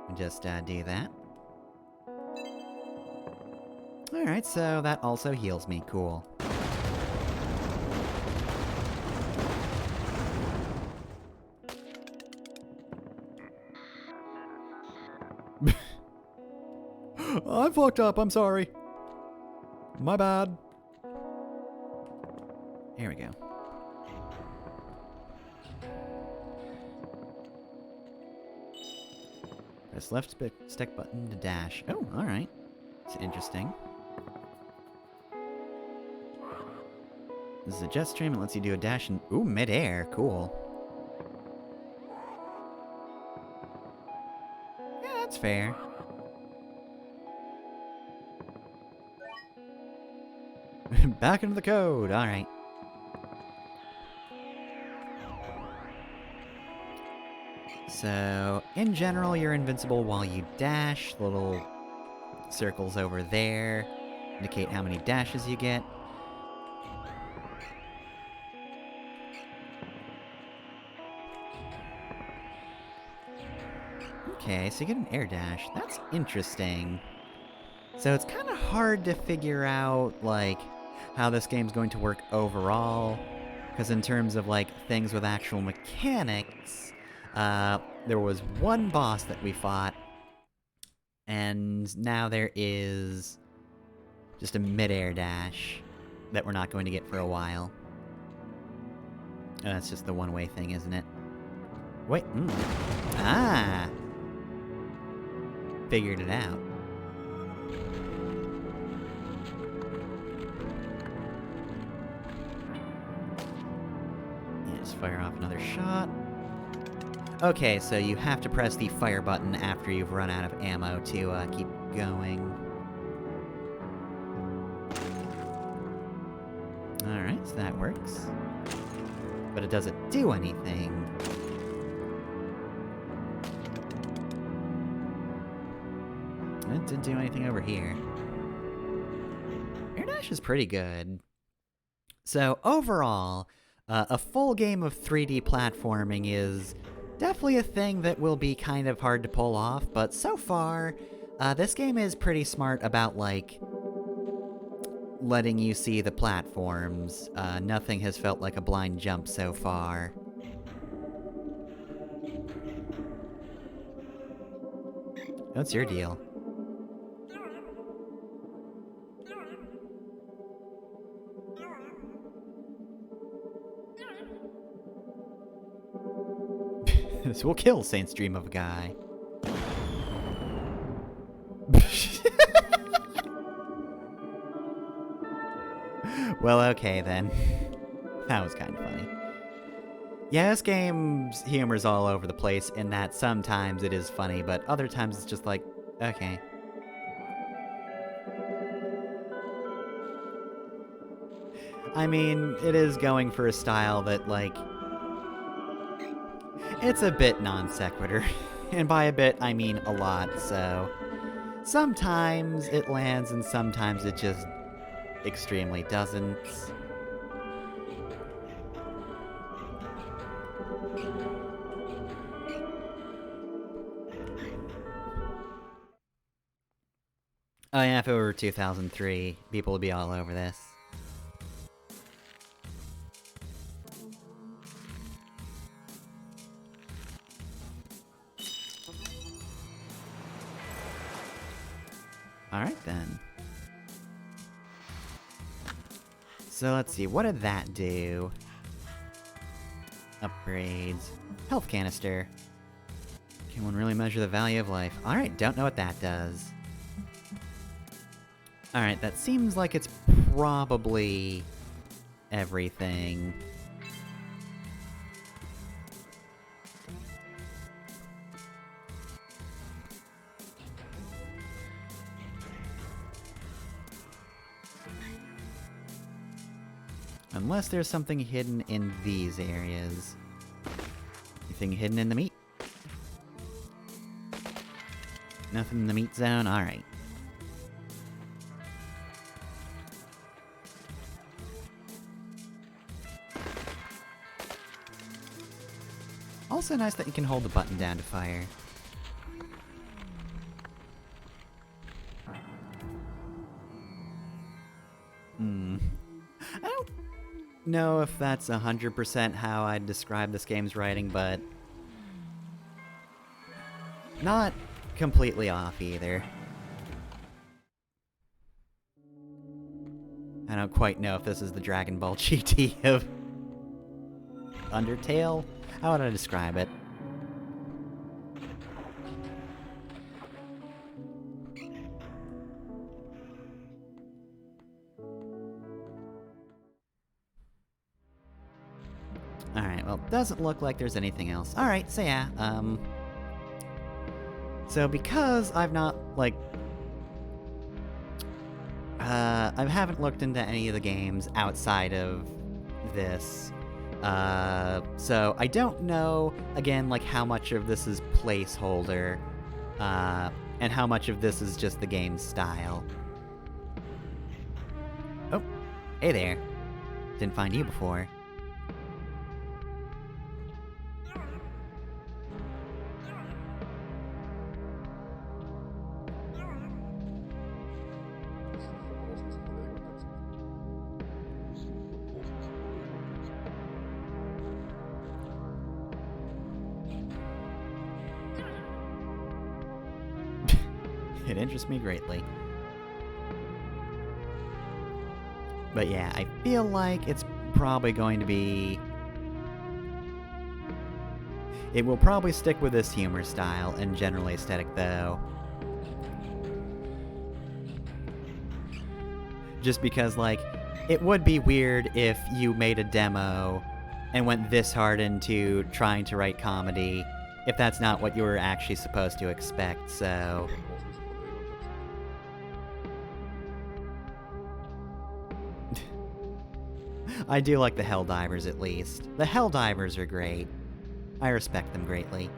And just do that. Alright, so that also heals me. Cool. I fucked up, I'm sorry. My bad. Here we go. Press left stick button to dash. Oh, alright. It's interesting. This is a jet stream. It lets you do a dash in... Ooh, mid-air. Cool. Yeah, that's fair. Back into the code. Alright. So, in general, you're invincible while you dash. Little circles over there indicate how many dashes you get. Okay, so you get an air dash. That's interesting. So it's kind of hard to figure out, like, how this game's going to work overall. Because in terms of, like, things with actual mechanics, there was one boss that we fought, and now there is just a mid-air dash that we're not going to get for a while. That's just the one-way thing, isn't it? Wait, Ah! Figured it out. Yeah, just fire off another shot. Okay, so you have to press the fire button after you've run out of ammo to keep going. Alright, so that works. But it doesn't do anything. It didn't do anything over here. Air dash is pretty good. So, overall, a full game of 3D platforming is definitely a thing that will be kind of hard to pull off, but so far, this game is pretty smart about, like, letting you see the platforms. Nothing has felt like a blind jump so far. What's your deal? This will kill Saint's Dream of a Guy. Well, okay then. That was kind of funny. Yeah, this game's humor's all over the place in that sometimes it is funny, but other times it's just like, okay. I mean, it is going for a style that, like, it's a bit non sequitur. And by a bit, I mean a lot, so sometimes it lands and sometimes it just extremely doesn't. Oh yeah, if it were 2003, people would be all over this. Alright then. So let's see, what did that do? Upgrades. Health canister. Can one really measure the value of life? Alright, don't know what that does. Alright, that seems like it's probably everything. Unless there's something hidden in these areas. Anything hidden in the meat? Nothing in the meat zone? Alright. Also nice that you can hold the button down to fire. I don't know if that's 100% how I'd describe this game's writing, but not completely off either. I don't quite know if this is the Dragon Ball GT of Undertale? How would I describe it? Alright, well, doesn't look like there's anything else. Alright, so yeah, so because I've not, like... I haven't looked into any of the games outside of this. So I don't know, again, like, how much of this is placeholder, and how much of this is just the game's style. Oh, hey there. Didn't find you before. It interests me greatly. But yeah, I feel like it's probably going to be... It will probably stick with this humor style and generally aesthetic, though. Just because, like, it would be weird if you made a demo and went this hard into trying to write comedy, if that's not what you were actually supposed to expect, so... I do like the Helldivers, at least. The Helldivers are great. I respect them greatly.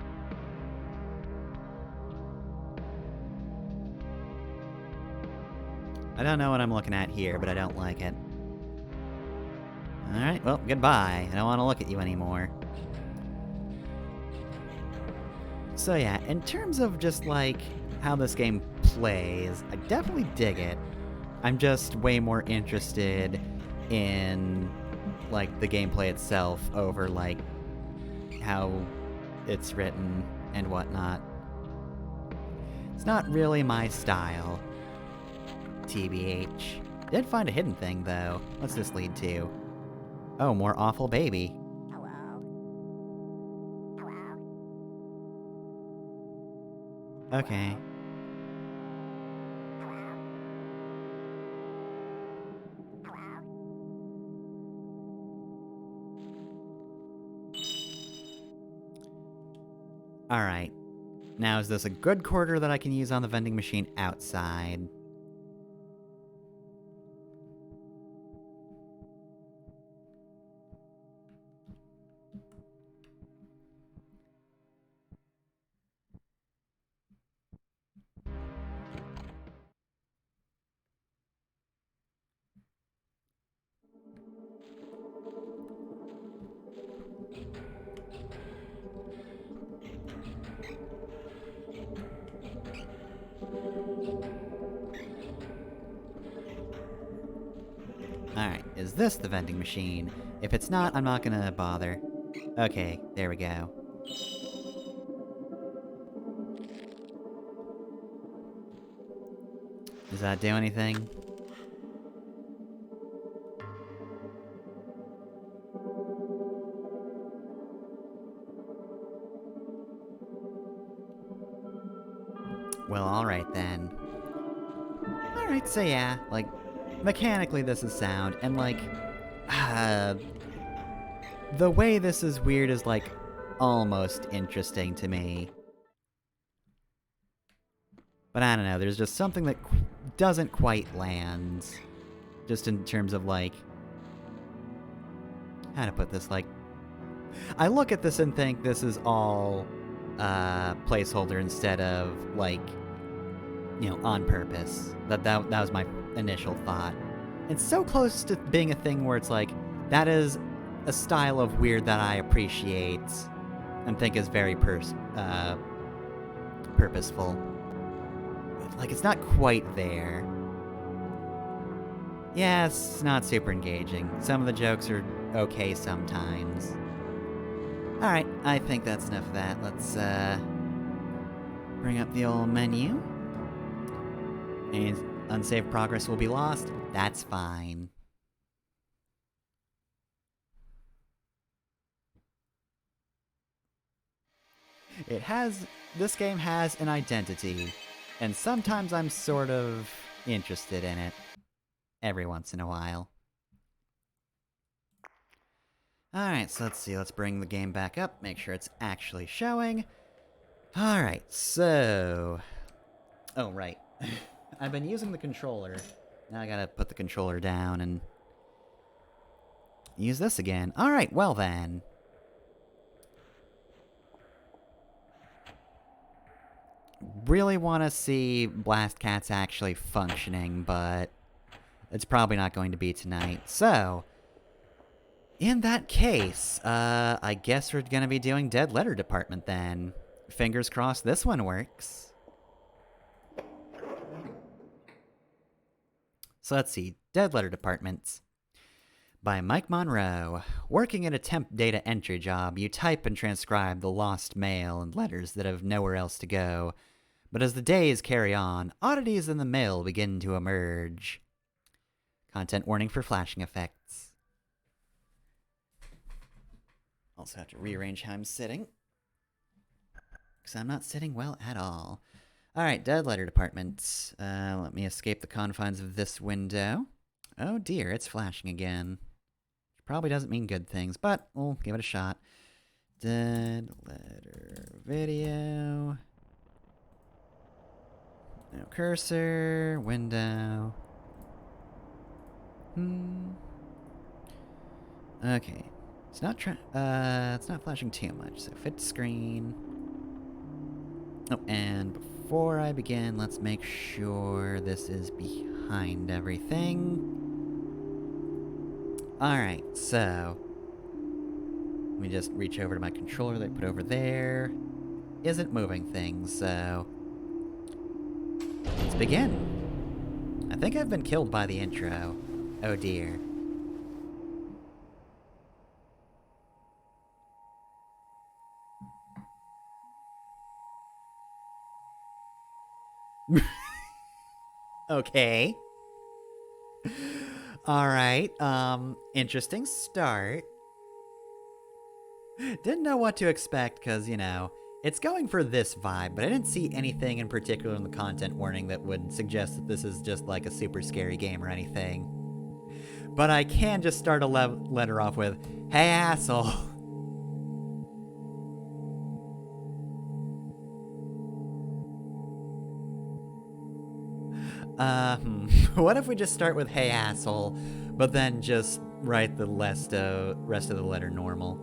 I don't know what I'm looking at here, but I don't like it. Alright, well, goodbye. I don't want to look at you anymore. So yeah, in terms of just, like, how this game plays, I definitely dig it. I'm just way more interested in, like, the gameplay itself over, like, how it's written and whatnot. It's not really my style, TBH. Did find a hidden thing, though. What's this lead to? Oh, more awful baby. Okay. Alright. Now, is this a good quarter that I can use on the vending machine outside? Alright, is this the vending machine? If it's not, I'm not gonna bother. Okay, there we go. Does that do anything? Well, alright then. Alright, so yeah, like, mechanically this is sound, and like, the way this is weird is like, almost interesting to me. But I don't know, there's just something that doesn't quite land. Just in terms of like, how to put this, like, I look at this and think this is all placeholder instead of, like, you know, on purpose. That was my initial thought. It's so close to being a thing where it's like, that is a style of weird that I appreciate and think is very purposeful. Like, it's not quite there. Yeah, it's not super engaging. Some of the jokes are okay sometimes. Alright, I think that's enough of that. Let's, bring up the old menu. And unsaved progress will be lost. That's fine. This game has an identity, and sometimes I'm sort of interested in it. Every once in a while. Alright, so let's see, let's bring the game back up, make sure it's actually showing. Alright, so... Oh, right. I've been using the controller. Now I gotta put the controller down and... use this again. Alright, well then. Really want to see Blast Cats actually functioning, but... it's probably not going to be tonight. So... in that case, I guess we're gonna be doing Dead Letter Department then. Fingers crossed this one works. So let's see, Dead Letter Department. By Mike Monroe. Working at a temp data entry job, you type and transcribe the lost mail and letters that have nowhere else to go. But as the days carry on, oddities in the mail begin to emerge. Content warning for flashing effects. Also have to rearrange how I'm sitting. Because I'm not sitting well at all. Alright, Dead Letter Department. Let me escape the confines of this window. Oh dear, it's flashing again. Probably doesn't mean good things, but we'll give it a shot. Dead Letter Video. No cursor. Window. Okay. It's not flashing too much, so fit screen. Oh, and before I begin, let's make sure this is behind everything. Alright, so... let me just reach over to my controller that I put over there. Isn't moving things, so... let's begin. I think I've been killed by the intro. Oh dear. Okay. Alright, interesting start. Didn't know what to expect, because, you know, it's going for this vibe, but I didn't see anything in particular in the content warning that would suggest that this is just like a super scary game or anything. But I can just start a letter off with, "Hey, asshole." What if we just start with "Hey, asshole," but then just write the rest of the letter normal?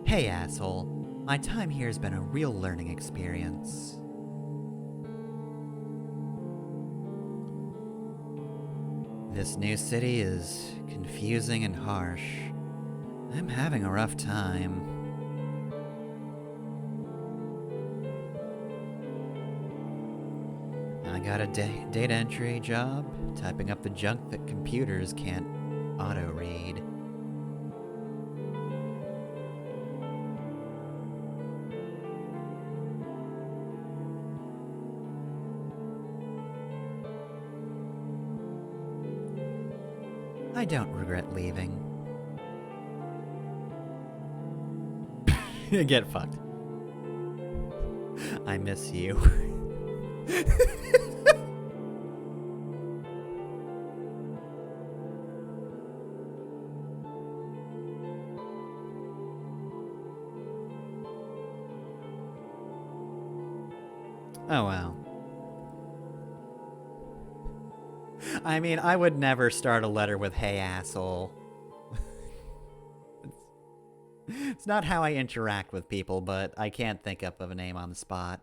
Hey, asshole. My time here has been a real learning experience. This new city is confusing and harsh. I'm having a rough time. I got a data entry job, typing up the junk that computers can't auto-read. I don't regret leaving. Get fucked. I miss you. Oh, wow. I mean, I would never start a letter with, "Hey, asshole." It's not how I interact with people, but I can't think up of a name on the spot.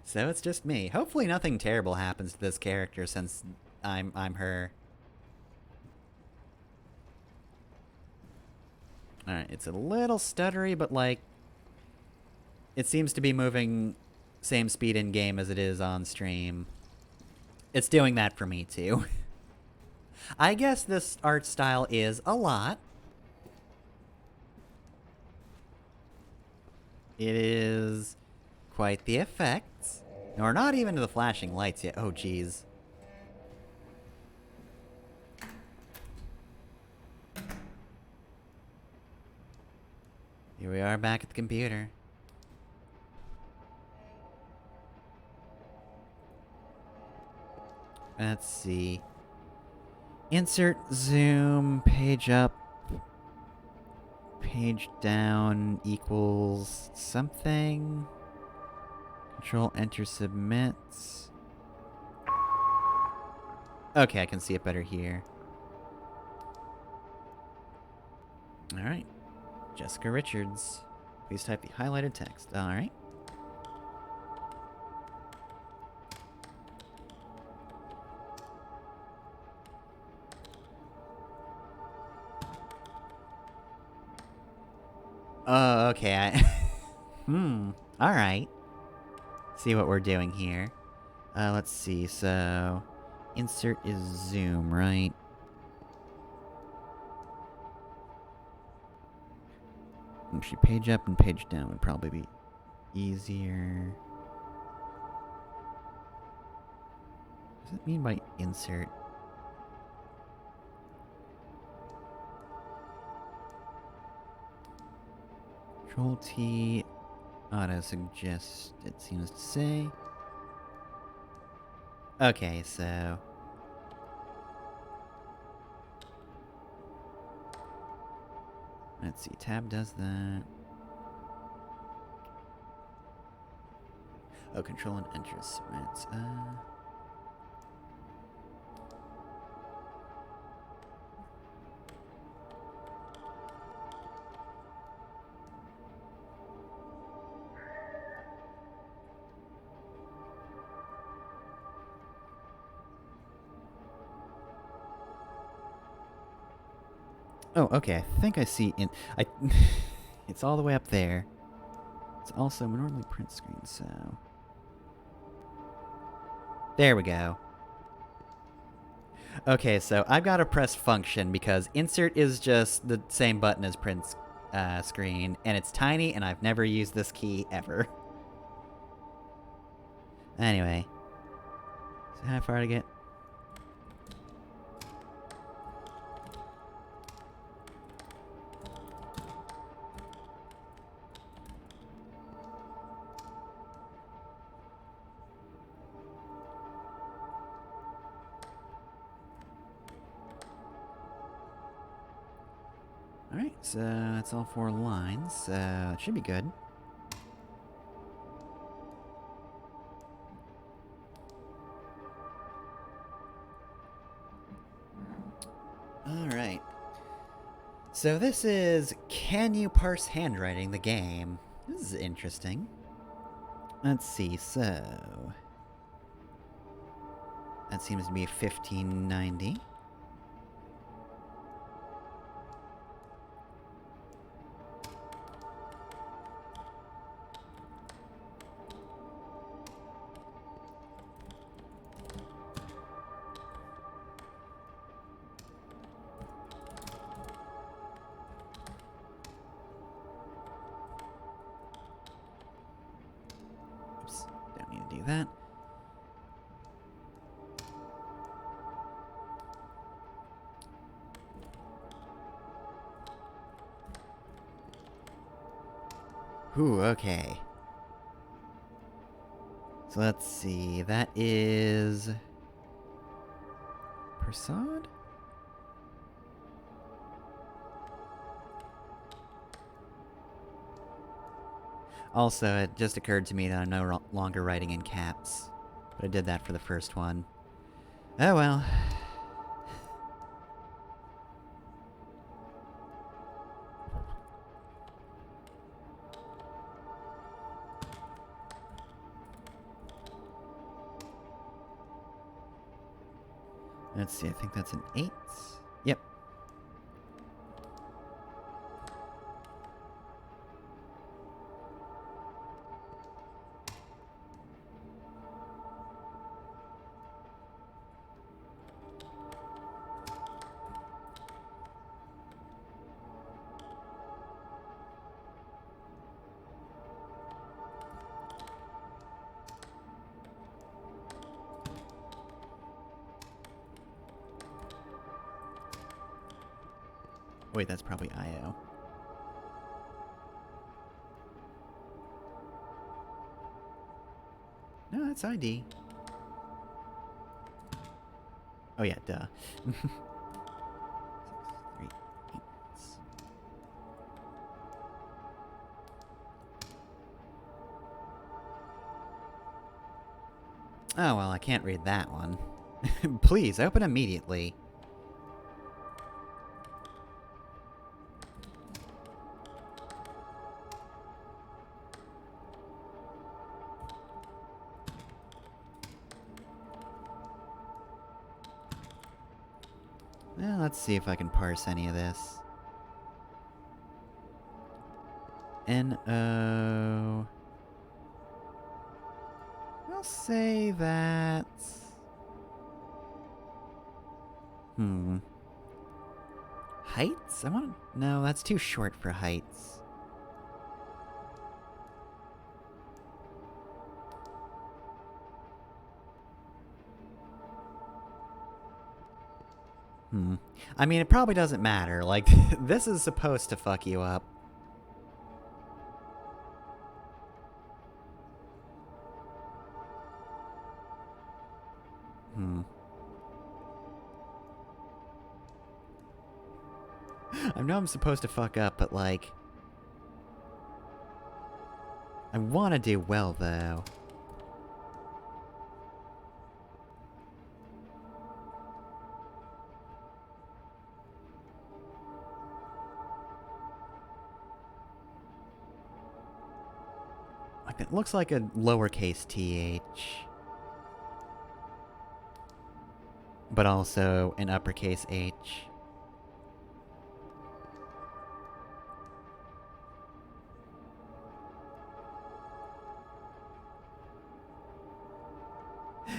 So it's just me. Hopefully nothing terrible happens to this character since I'm her. Alright, it's a little stuttery, but like, it seems to be moving same speed in game as it is on stream. It's doing that for me too. I guess this art style is a lot. It is quite the effects. And we're not even to the flashing lights yet. Oh, geez. Here we are back at the computer. Let's see. Insert, zoom, page up, page down equals something. Control, enter, submit. Okay, I can see it better here. Alright. Jessica Richards. Please type the highlighted text. Alright. Oh, okay. Alright. See what we're doing here. Let's see. So, insert is zoom, right? Actually, page up and page down would probably be easier. What does it mean by insert? Control T, auto suggest, it seems to say. Okay, so. Let's see, tab does that. Oh, control and enter submits. Oh, okay. I think I see it's all the way up there. It's also normally print screen, so there we go. Okay, so I've got to press function because insert is just the same button as print screen, and it's tiny, and I've never used this key ever. Anyway, so how far to get? Alright, so that's all 4 lines, so it should be good. Alright. So this is Can You Parse Handwriting, the game. This is interesting. Let's see, so that seems to be 1590. do that. Ooh, okay. So let's see, that is... Prasad? Also, it just occurred to me that I'm no longer writing in caps. But I did that for the first one. Oh well. Let's see, I think that's an 8. Yep. Wait, that's probably IO. No, that's ID. Oh yeah, duh. 6, 3, 8. Oh well, I can't read that one. Please, open immediately. Well, let's see if I can parse any of this. N-O... We'll say that... Heights? I want to... No, that's too short for heights. I mean, it probably doesn't matter. Like, this is supposed to fuck you up. I know I'm supposed to fuck up, but like... I want to do well, though. Like, it looks like a lowercase th. But also an uppercase h.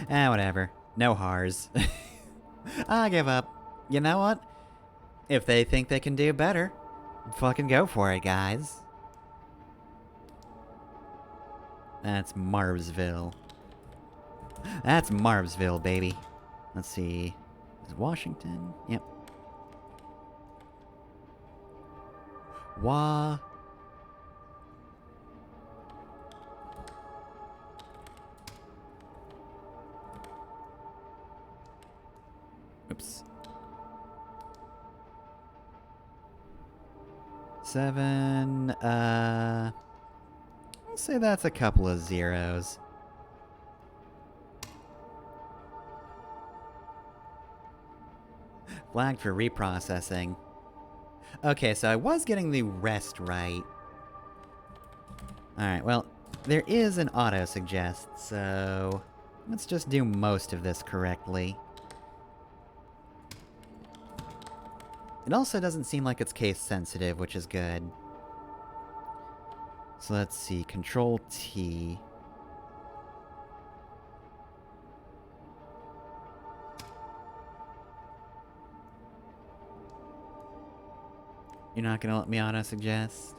Whatever. No hars. I give up. You know what? If they think they can do better, fucking go for it, guys. That's Marvsville. That's Marvsville, baby. Let's see. Is Washington? Yep. Wah. Oops. 7, I'll say that's a couple of zeros. Flagged for reprocessing. Okay, so I was getting the rest right. Alright, well, there is an auto-suggest, so... let's just do most of this correctly. It also doesn't seem like it's case-sensitive, which is good. So let's see, Control-T. You're not gonna let me auto-suggest?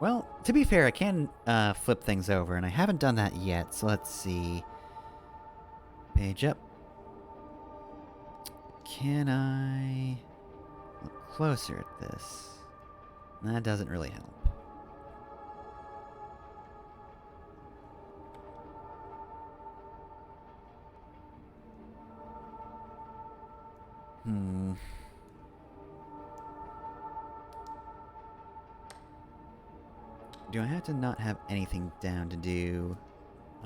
Well, to be fair, I can flip things over, and I haven't done that yet, so let's see. Page up. Can I look closer at this? That doesn't really help. Do I have to not have anything down to do?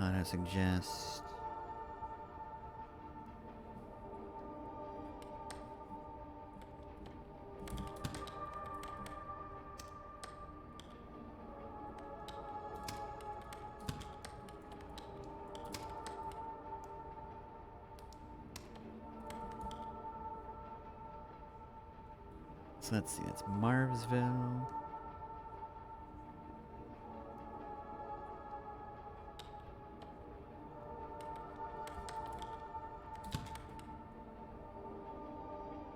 Auto suggest. So let's see, that's Marvsville.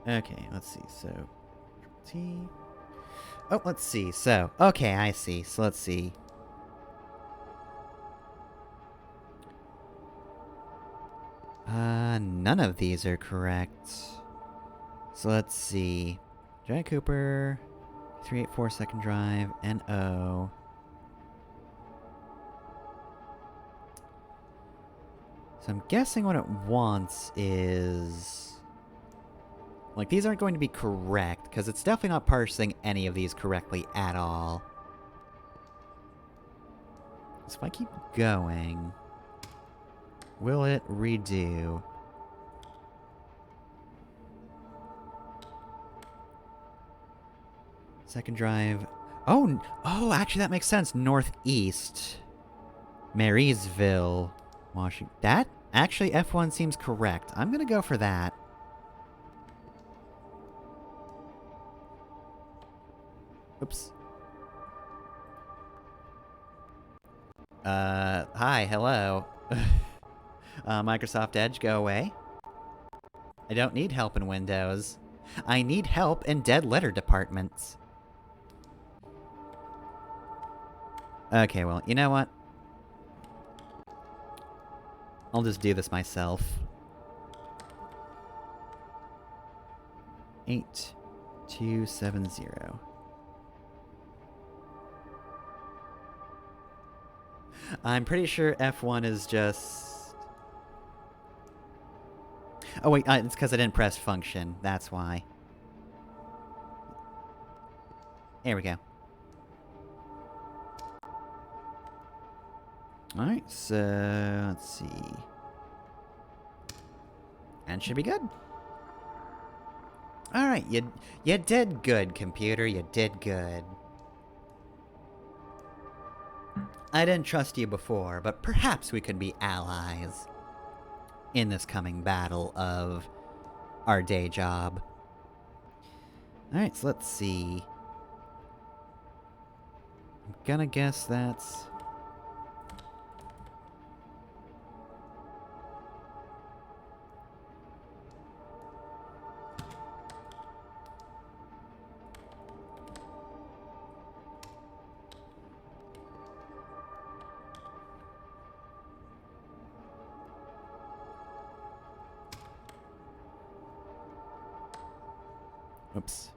Okay, let's see, so... T... Oh, let's see, so... Okay, I see, so let's see. None of these are correct. So let's see. Giant Cooper, 384 second drive, NO. So I'm guessing what it wants is... Like, these aren't going to be correct, because it's definitely not parsing any of these correctly at all. So if I keep going... Will it redo? Second drive... Oh, actually that makes sense. Northeast. Marysville. Washington. That? Actually, F1 seems correct. I'm gonna go for that. Oops. Hi, hello. Microsoft Edge, go away. I don't need help in Windows. I need help in dead letter departments. Okay, well, you know what? I'll just do this myself. 8270. I'm pretty sure F1 is just... Oh wait, it's because I didn't press function. That's why. There we go. Alright, so... let's see... And should be good. Alright, you did good, computer. You did good. I didn't trust you before, but perhaps we could be allies in this coming battle of our day job. Alright, so let's see. I'm gonna guess that's... Oops.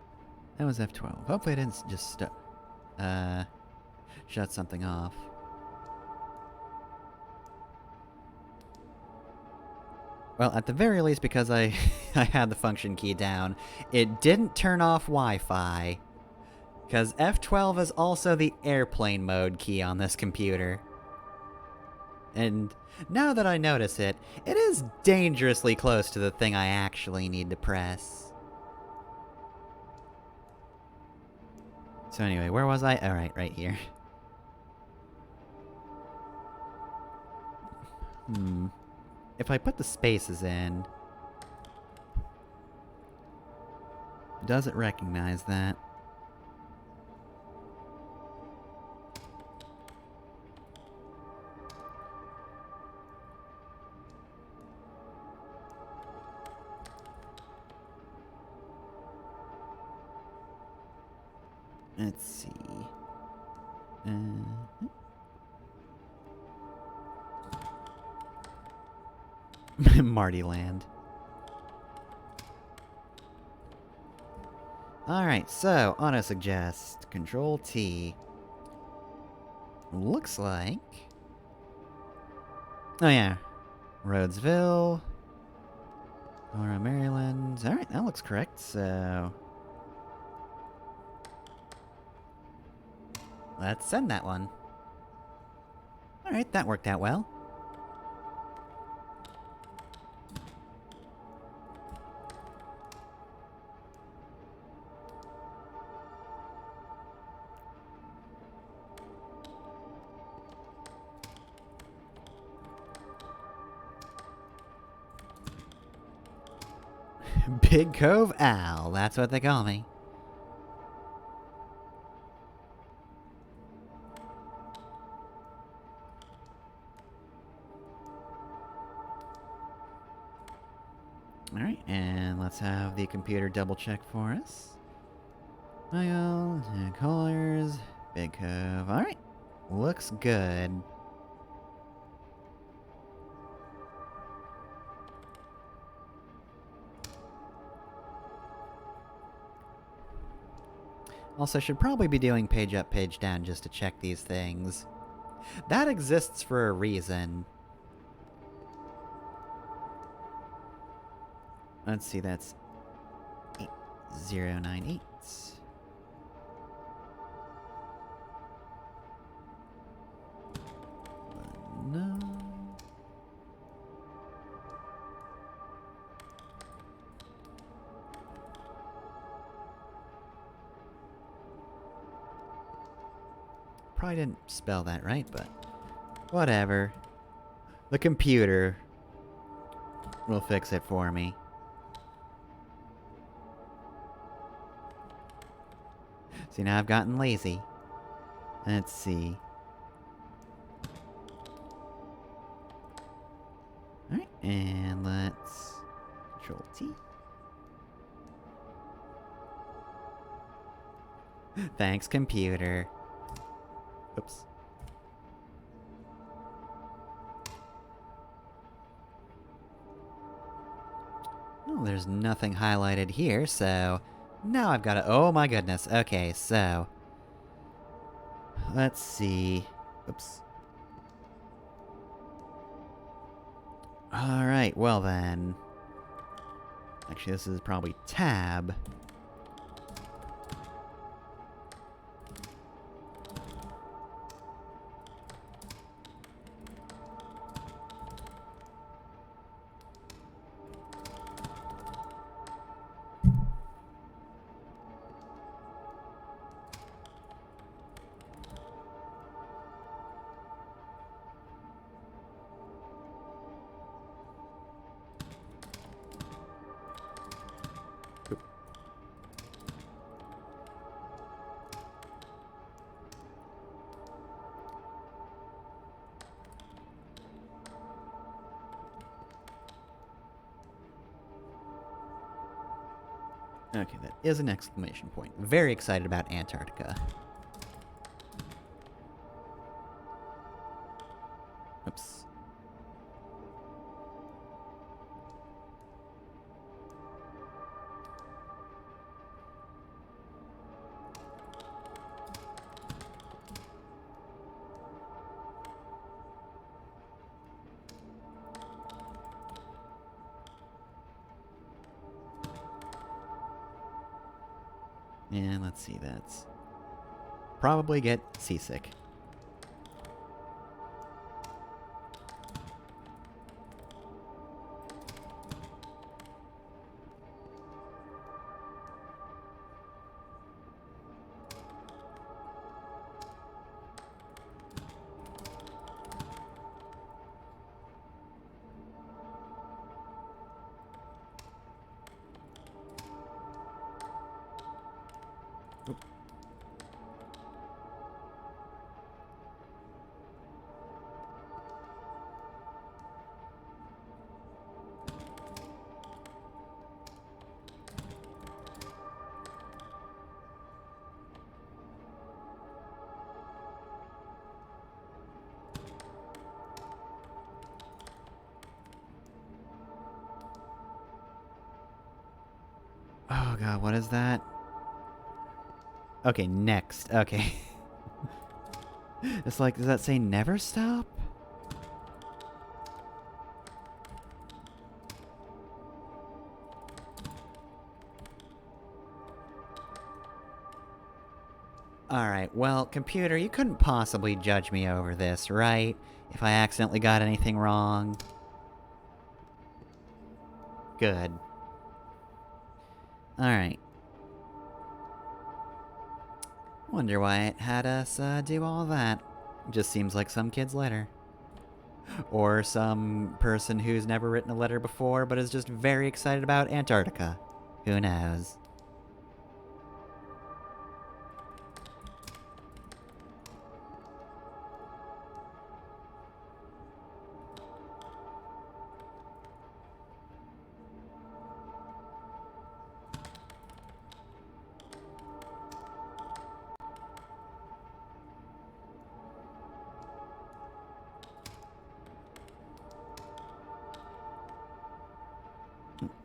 That was F12. Hopefully I didn't just shut something off. Well, at the very least, because I had the function key down, it didn't turn off Wi-Fi. Because F12 is also the airplane mode key on this computer. And now that I notice it, it is dangerously close to the thing I actually need to press. So anyway, where was I? Alright, right here. If I put the spaces in... Does it recognize that? Let's see. Marty Land. Alright, so, auto-suggest. Control T. Looks like... Oh yeah. Rhodesville. Monroe, Maryland. Alright, that looks correct, so... Let's send that one. Alright, that worked out well. Big Cove Al, that's what they call me. Alright, and let's have the computer double check for us. Michael, Colors, Big Cove. Alright, looks good. Also, should probably be doing page up, page down just to check these things. That exists for a reason. Let's see, that's 8098. No. Probably didn't spell that right, but whatever. The computer will fix it for me. See, now I've gotten lazy. Let's see. Alright, and let's Control T. Thanks, computer. Oops. Well, there's nothing highlighted here, so... Now I've got to... Oh my goodness. Okay, so... Let's see... Oops. Alright, well then... Actually, this is probably tab. Okay, that is an exclamation point. Very excited about Antarctica. Oops. And let's see, that's... Probably get seasick. Oh god, what is that? Okay, next. Okay. It's like, does that say never stop? Alright, well, computer, you couldn't possibly judge me over this, right? If I accidentally got anything wrong. Good. Alright. Wonder why it had us do all that. Just seems like some kid's letter. Or some person who's never written a letter before but is just very excited about Antarctica. Who knows?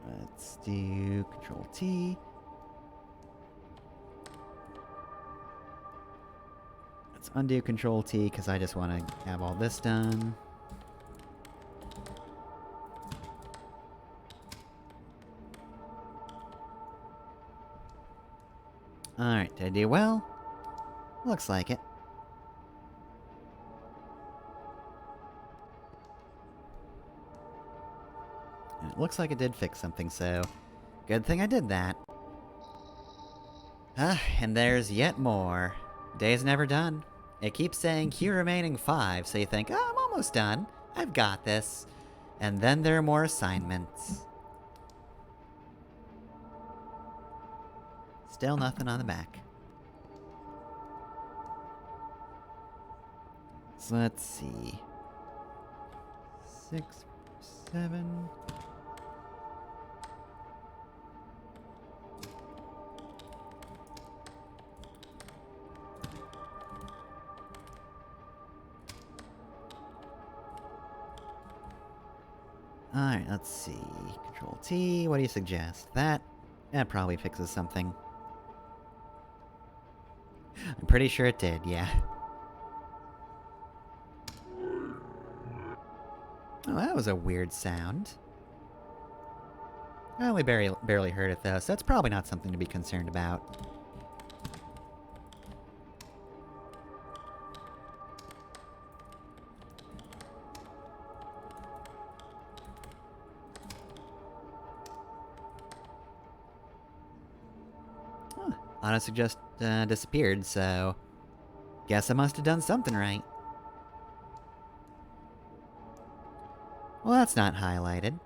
Let's do Control T. Let's undo Control T because I just want to have all this done. Alright, did I do well? Looks like it. And it looks like it did fix something, so good thing I did that. And there's yet more. Day's never done. It keeps saying queue remaining 5, so you think, oh, I'm almost done. I've got this. And then there are more assignments. Still nothing on the back. So let's see. 6, 7... Alright, let's see. Control T, what do you suggest? That probably fixes something. I'm pretty sure it did, yeah. Oh, that was a weird sound. I only barely heard it, though, so that's probably not something to be concerned about. Auto-suggest disappeared, so... guess I must have done something right. Well, that's not highlighted.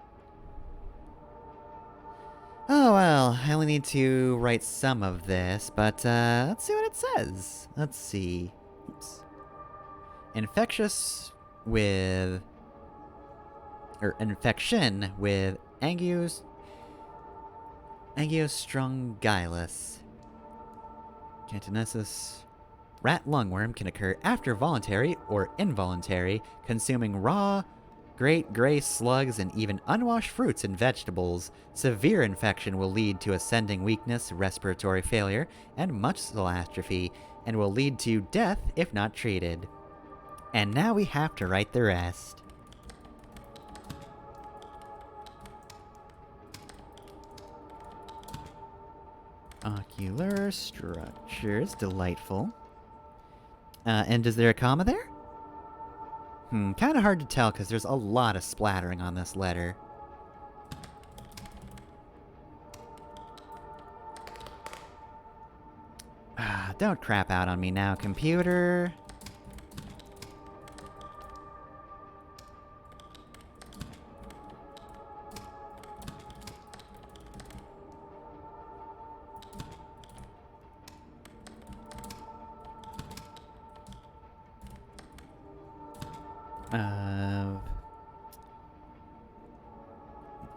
Oh well, I only need to write some of this, but let's see what it says. Let's see. Oops. Infection with Angiostrongylus. Cantonesis. Rat lungworm can occur after voluntary or involuntary consuming raw, great gray slugs and even unwashed fruits and vegetables. Severe infection will lead to ascending weakness, respiratory failure, and muscle atrophy, and will lead to death if not treated. And now we have to write the rest. Ocular structures, delightful. And is there a comma there? Kind of hard to tell because there's a lot of splattering on this letter. Don't crap out on me now, computer.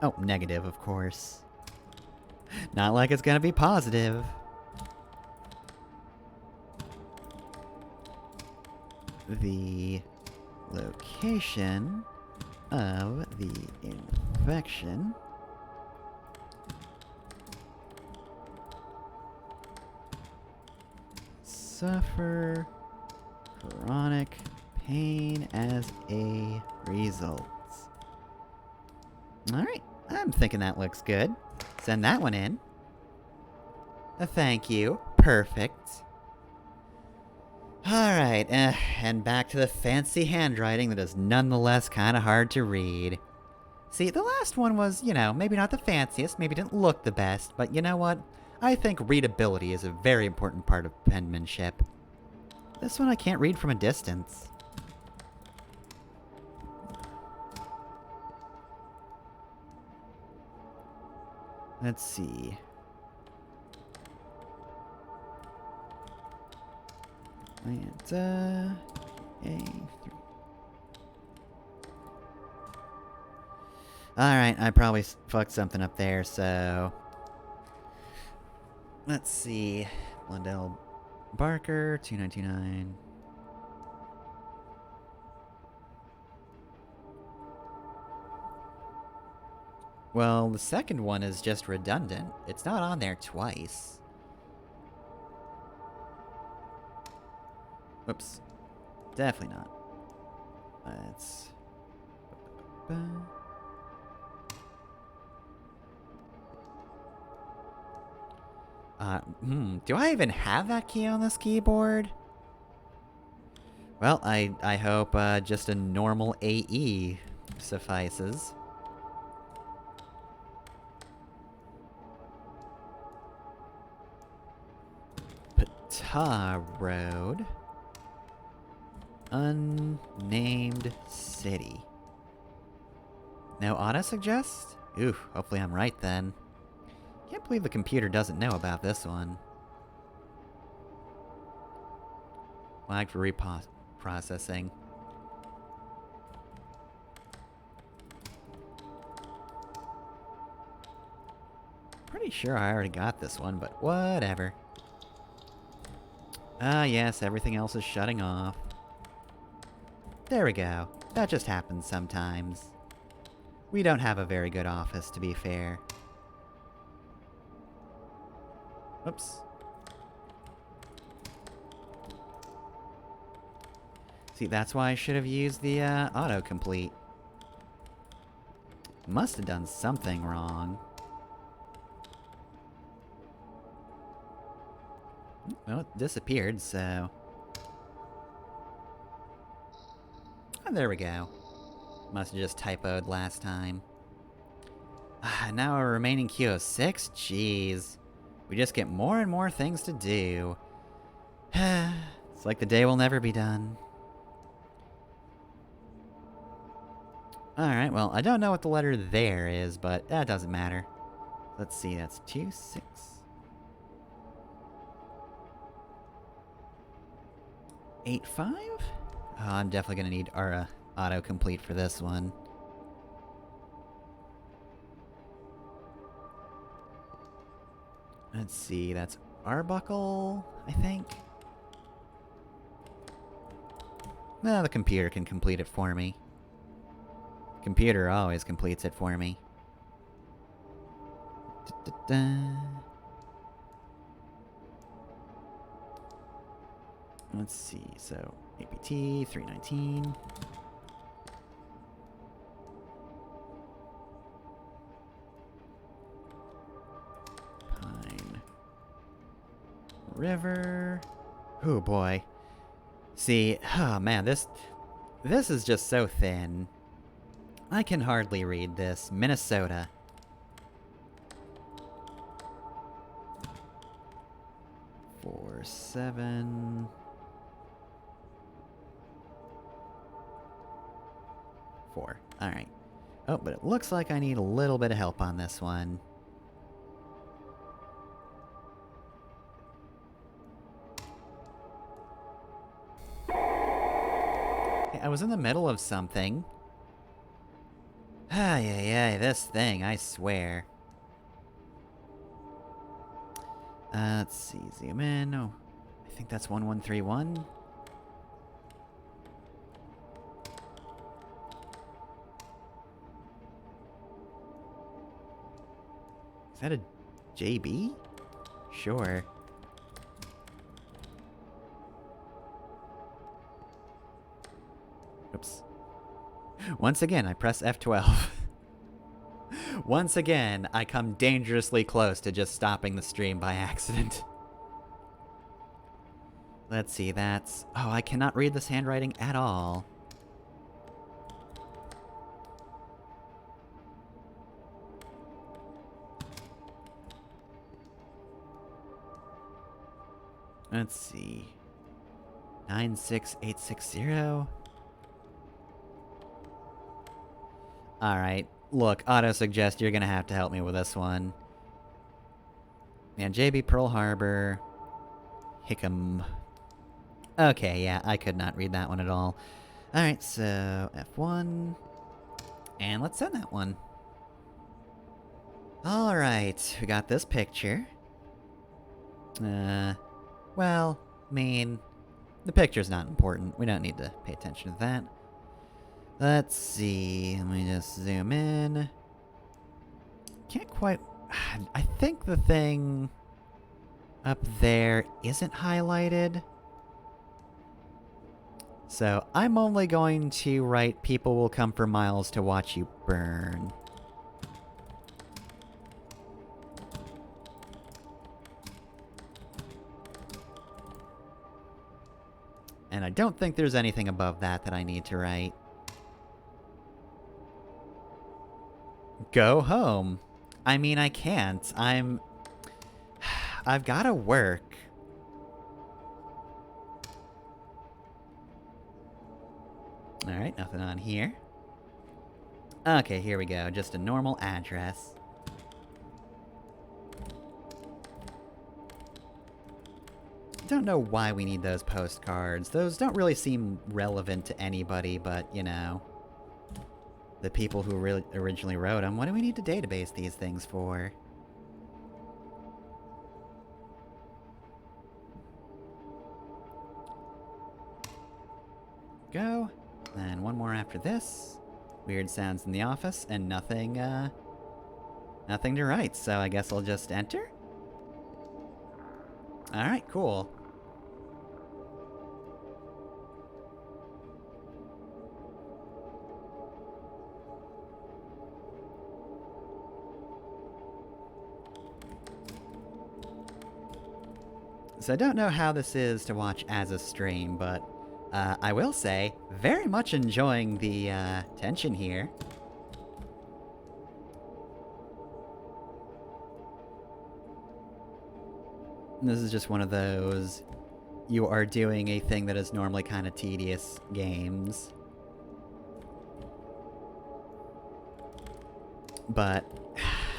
Oh, negative, of course. Not like it's gonna be positive. The location of the infection suffer chronic pain as a result. Alright, I'm thinking that looks good. Send that one in. Thank you. Perfect. Alright, and back to the fancy handwriting that is nonetheless kind of hard to read. See, the last one was, maybe not the fanciest, maybe didn't look the best, but you know what? I think readability is a very important part of penmanship. This one I can't read from a distance. Let's see. Atlanta A3. Alright, I probably fucked something up there, so... Let's see. Blundell Barker, 2929. Well, the second one is just redundant. It's not on there twice. Whoops. Definitely not. Let's... do I even have that key on this keyboard? Well, I hope, just a normal AE suffices. Patah Road. Unnamed city. No auto-suggest? Ooh, hopefully I'm right then. Can't believe the computer doesn't know about this one. Flagged for reprocessing. Pretty sure I already got this one, but whatever. Ah, yes, everything else is shutting off. There we go. That just happens sometimes. We don't have a very good office, to be fair. Oops. See, that's why I should have used the autocomplete. Must have done something wrong. Well, it disappeared, so... Oh, there we go. Must have just typoed last time. Now a remaining queue of 6? Jeez. We just get more and more things to do. It's like the day will never be done. Alright, well, I don't know what the letter there is, but that doesn't matter. Let's see, that's 2, 6... 8, 5? Oh, I'm definitely gonna need our autocomplete for this one. Let's see, that's Arbuckle, I think? No, the computer can complete it for me. Computer always completes it for me. Da-da-da. Let's see, so APT 319. Pine River. Oh boy. See, oh man, this is just so thin. I can hardly read this. Minnesota. Four, 7. 4. Alright. Oh, but it looks like I need a little bit of help on this one. Hey, I was in the middle of something. Ay, this thing, I swear. Let's see, zoom in. Oh, I think that's 1131. Is that a JB? Sure. Oops. Once again, I press F12. Once again, I come dangerously close to just stopping the stream by accident. Let's see, that's... Oh, I cannot read this handwriting at all. Let's see. 96860. Alright. Look, auto-suggest, you're gonna have to help me with this one. And JB Pearl Harbor. Hickam. Okay, yeah, I could not read that one at all. Alright, so F1. And let's send that one. Alright, we got this picture. Well, I mean, the picture's not important. We don't need to pay attention to that. Let's see. Let me just zoom in. Can't quite... I think the thing up there isn't highlighted. So I'm only going to write "People will come for miles to watch you burn." And I don't think there's anything above that that I need to write. Go home. I mean, I can't. I've gotta work. Alright, nothing on here. Okay, here we go. Just a normal address. Don't know why we need those postcards. Those don't really seem relevant to anybody, but, you know, the people who really originally wrote them. What do we need to database these things for? Go. And one more after this. Weird sounds in the office, and nothing to write, so I guess I'll just enter? Alright, cool. So I don't know how this is to watch as a stream, but I will say, very much enjoying the tension here. This is just one of those, you are doing a thing that is normally kind of tedious games. But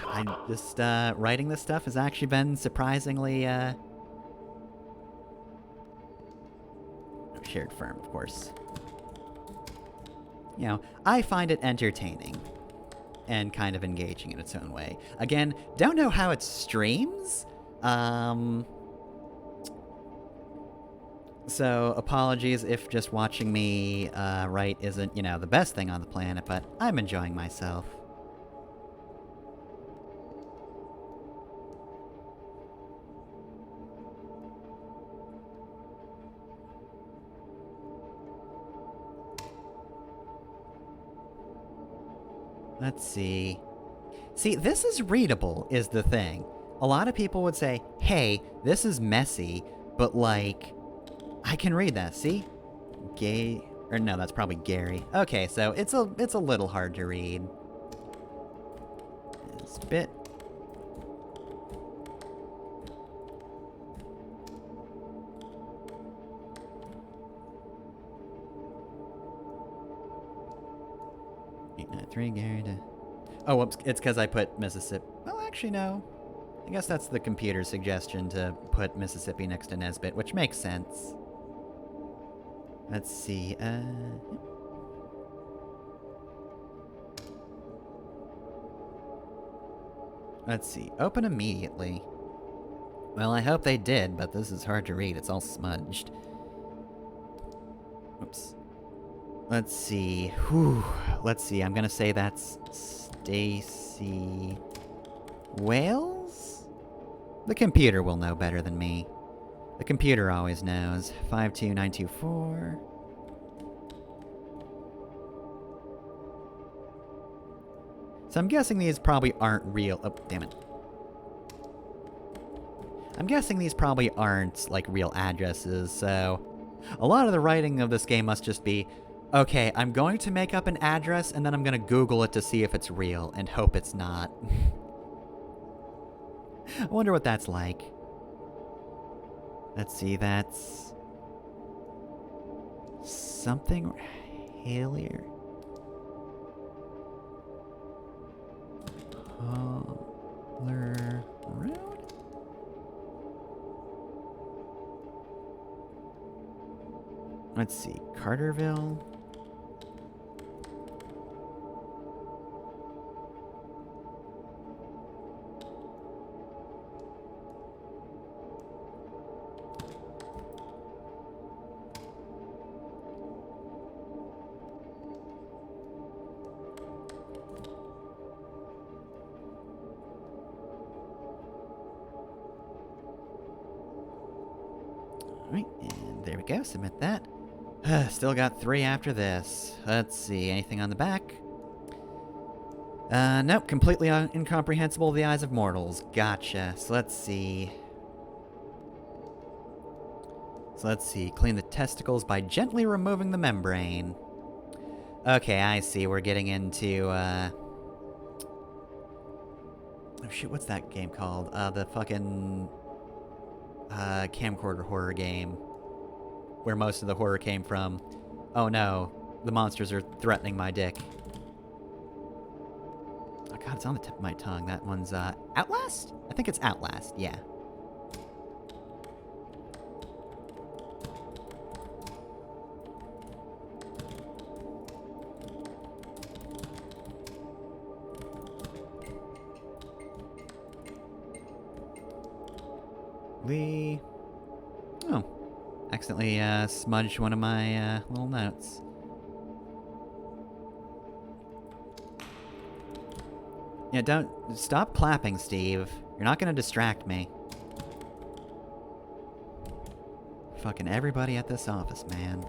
I just, writing this stuff has actually been surprisingly, shared firm, of course. You know, I find it entertaining and kind of engaging in its own way. Again, don't know how it streams. So apologies if just watching me write isn't, you know, the best thing on the planet, but I'm enjoying myself. Let's see. See, this is readable, is the thing. A lot of people would say, hey, this is messy, but, like, I can read that, see? Gay... Or no, that's probably Gary. Okay, so it's a little hard to read. This bit. Three Gary to... Oh, whoops, it's because I put Mississippi... Well, actually, no. I guess that's the computer's suggestion to put Mississippi next to Nesbit, which makes sense. Let's see, Let's see, open immediately. Well, I hope they did, but this is hard to read. It's all smudged. Oops. Let's see. Whew. Let's see. I'm gonna say that's Stacy Wales? The computer will know better than me. The computer always knows. 52924. So I'm guessing these probably aren't real. Oh, damn it. I'm guessing these probably aren't, like, real addresses, so a lot of the writing of this game must just be, okay, I'm going to make up an address, and then I'm going to Google it to see if it's real, and hope it's not. I wonder what that's like. Let's see, that's... something... Halier... Holler... Road? Let's see, Carterville. Alright, and there we go, submit that. Still got 3 after this. Let's see, anything on the back? Nope, completely incomprehensible to the eyes of mortals. Gotcha. So let's see. Clean the testicles by gently removing the membrane. Okay, I see. We're getting into, oh shit, what's that game called? The fucking... camcorder horror game. Where most of the horror came from. Oh no, the monsters are threatening my dick. Oh god, it's on the tip of my tongue. That one's, Outlast? I think it's Outlast, yeah. Lee... Oh. Accidentally, smudged one of my, little notes. Yeah, don't... Stop clapping, Steve. You're not gonna distract me. Fucking everybody at this office, man.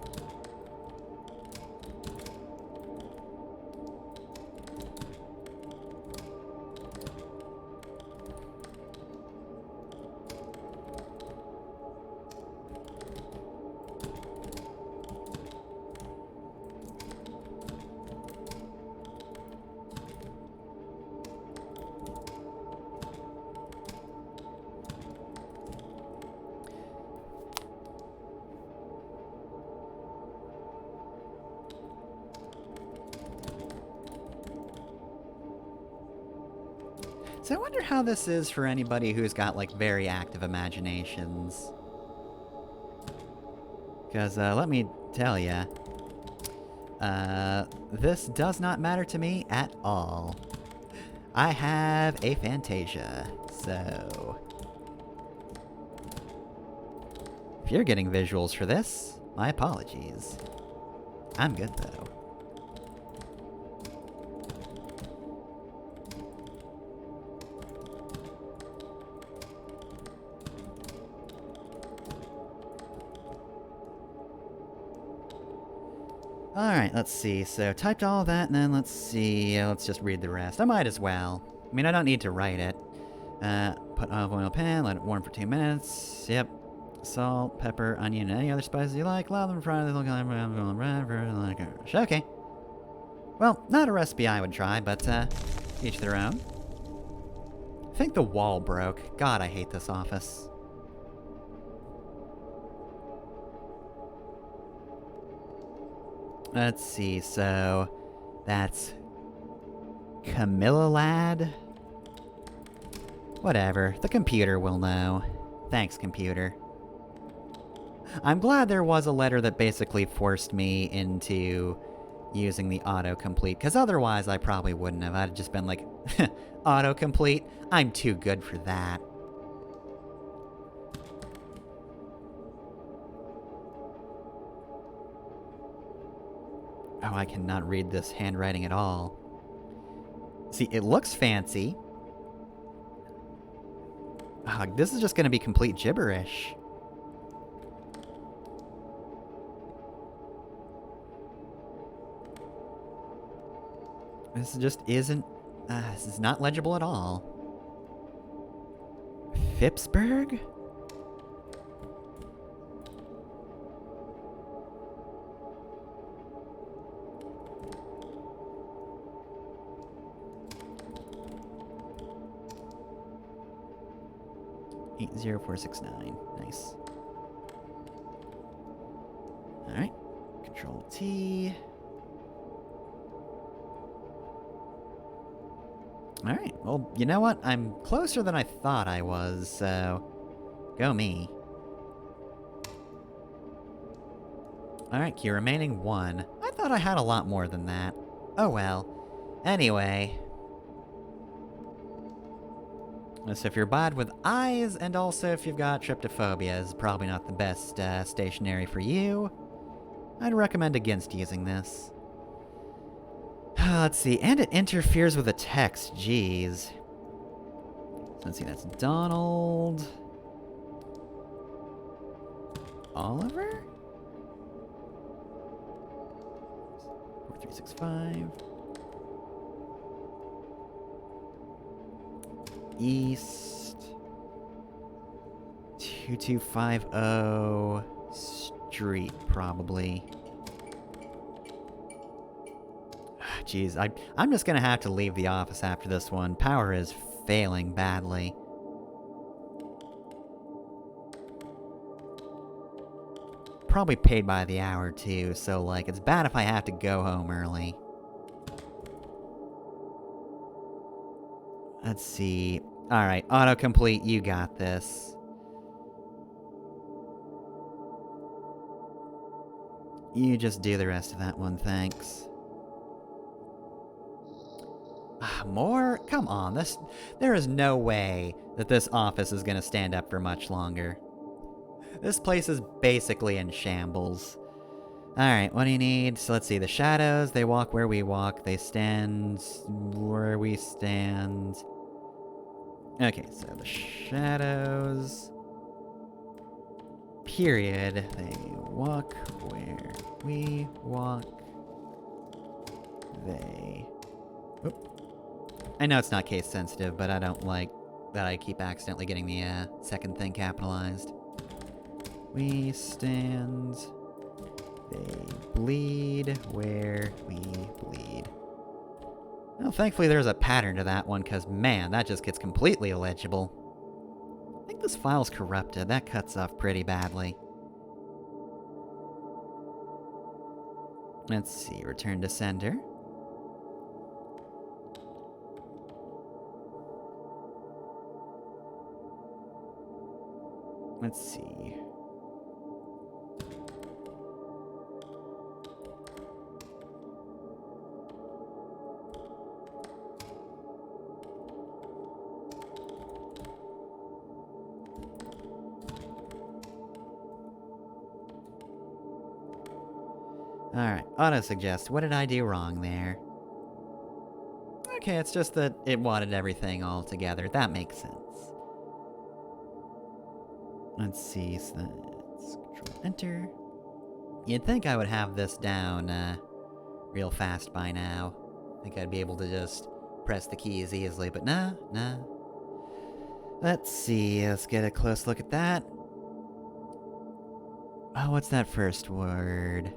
So I wonder how this is for anybody who's got, like, very active imaginations. Because, let me tell ya, this does not matter to me at all. I have a Fantasia, so... If you're getting visuals for this, my apologies. I'm good, though. Alright, let's see. So, typed all that, and then let's see. Let's just read the rest. I might as well. I mean, I don't need to write it. Put olive oil in a pan, let it warm for 2 minutes. Yep. Salt, pepper, onion, and any other spices you like. Allow them to fry. Okay. Well, not a recipe I would try, but, each their own. I think the wall broke. God, I hate this office. Let's see, so that's Camilla Lad? Whatever, the computer will know. Thanks, computer. I'm glad there was a letter that basically forced me into using the autocomplete, because otherwise I probably wouldn't have. I'd just been like, autocomplete? I'm too good for that. Oh, I cannot read this handwriting at all. See, it looks fancy. Oh, this is just going to be complete gibberish. This just isn't This is not legible at all. Phippsburg? $80469. Nice. Alright. Control T. Alright, well, you know what? I'm closer than I thought I was, so... Go me. Alright, queue remaining 1. I thought I had a lot more than that. Oh well. Anyway. So if you're bad with eyes, and also if you've got tryptophobia, is probably not the best stationary for you. I'd recommend against using this. Let's see, and it interferes with the text, jeez. So let's see, that's Donald... Oliver? 4365... East... 2250... Street, probably. Jeez, I'm just gonna have to leave the office after this one. Power is failing badly. Probably paid by the hour, too, so, like, it's bad if I have to go home early. Let's see. Alright, autocomplete, you got this. You just do the rest of that one, thanks. More? Come on, there is no way that this office is gonna stand up for much longer. This place is basically in shambles. Alright, what do you need? So let's see, the shadows, they walk where we walk, they stand where we stand. Okay, so the shadows... Period. They walk where we walk. They... Oop. I know it's not case sensitive, but I don't like that I keep accidentally getting the second thing capitalized. We stand... They bleed where we bleed. Well, thankfully there's a pattern to that one, because man, that just gets completely illegible. I think this file's corrupted. That cuts off pretty badly. Let's see, return to sender. Let's see. Alright, auto-suggest. What did I do wrong there? Okay, it's just that it wanted everything all together. That makes sense. Let's see, so that's Control-Enter. You'd think I would have this down, real fast by now. I think I'd be able to just press the keys easily, but nah. Let's see, let's get a close look at that. Oh, what's that first word?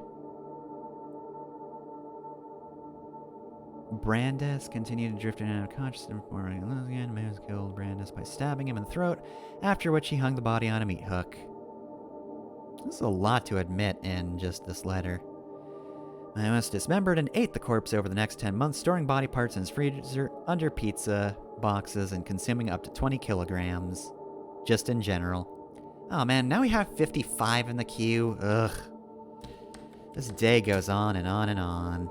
Brandis continued to drift in and out of consciousness before again. Man killed Brandis by stabbing him in the throat, after which he hung the body on a meat hook. This is a lot to admit in just this letter. Amos dismembered and ate the corpse over the next 10 months, storing body parts in his freezer, under pizza boxes, and consuming up to 20 kilograms. Just in general. Oh man, now we have 55 in the queue. Ugh. This day goes on and on and on.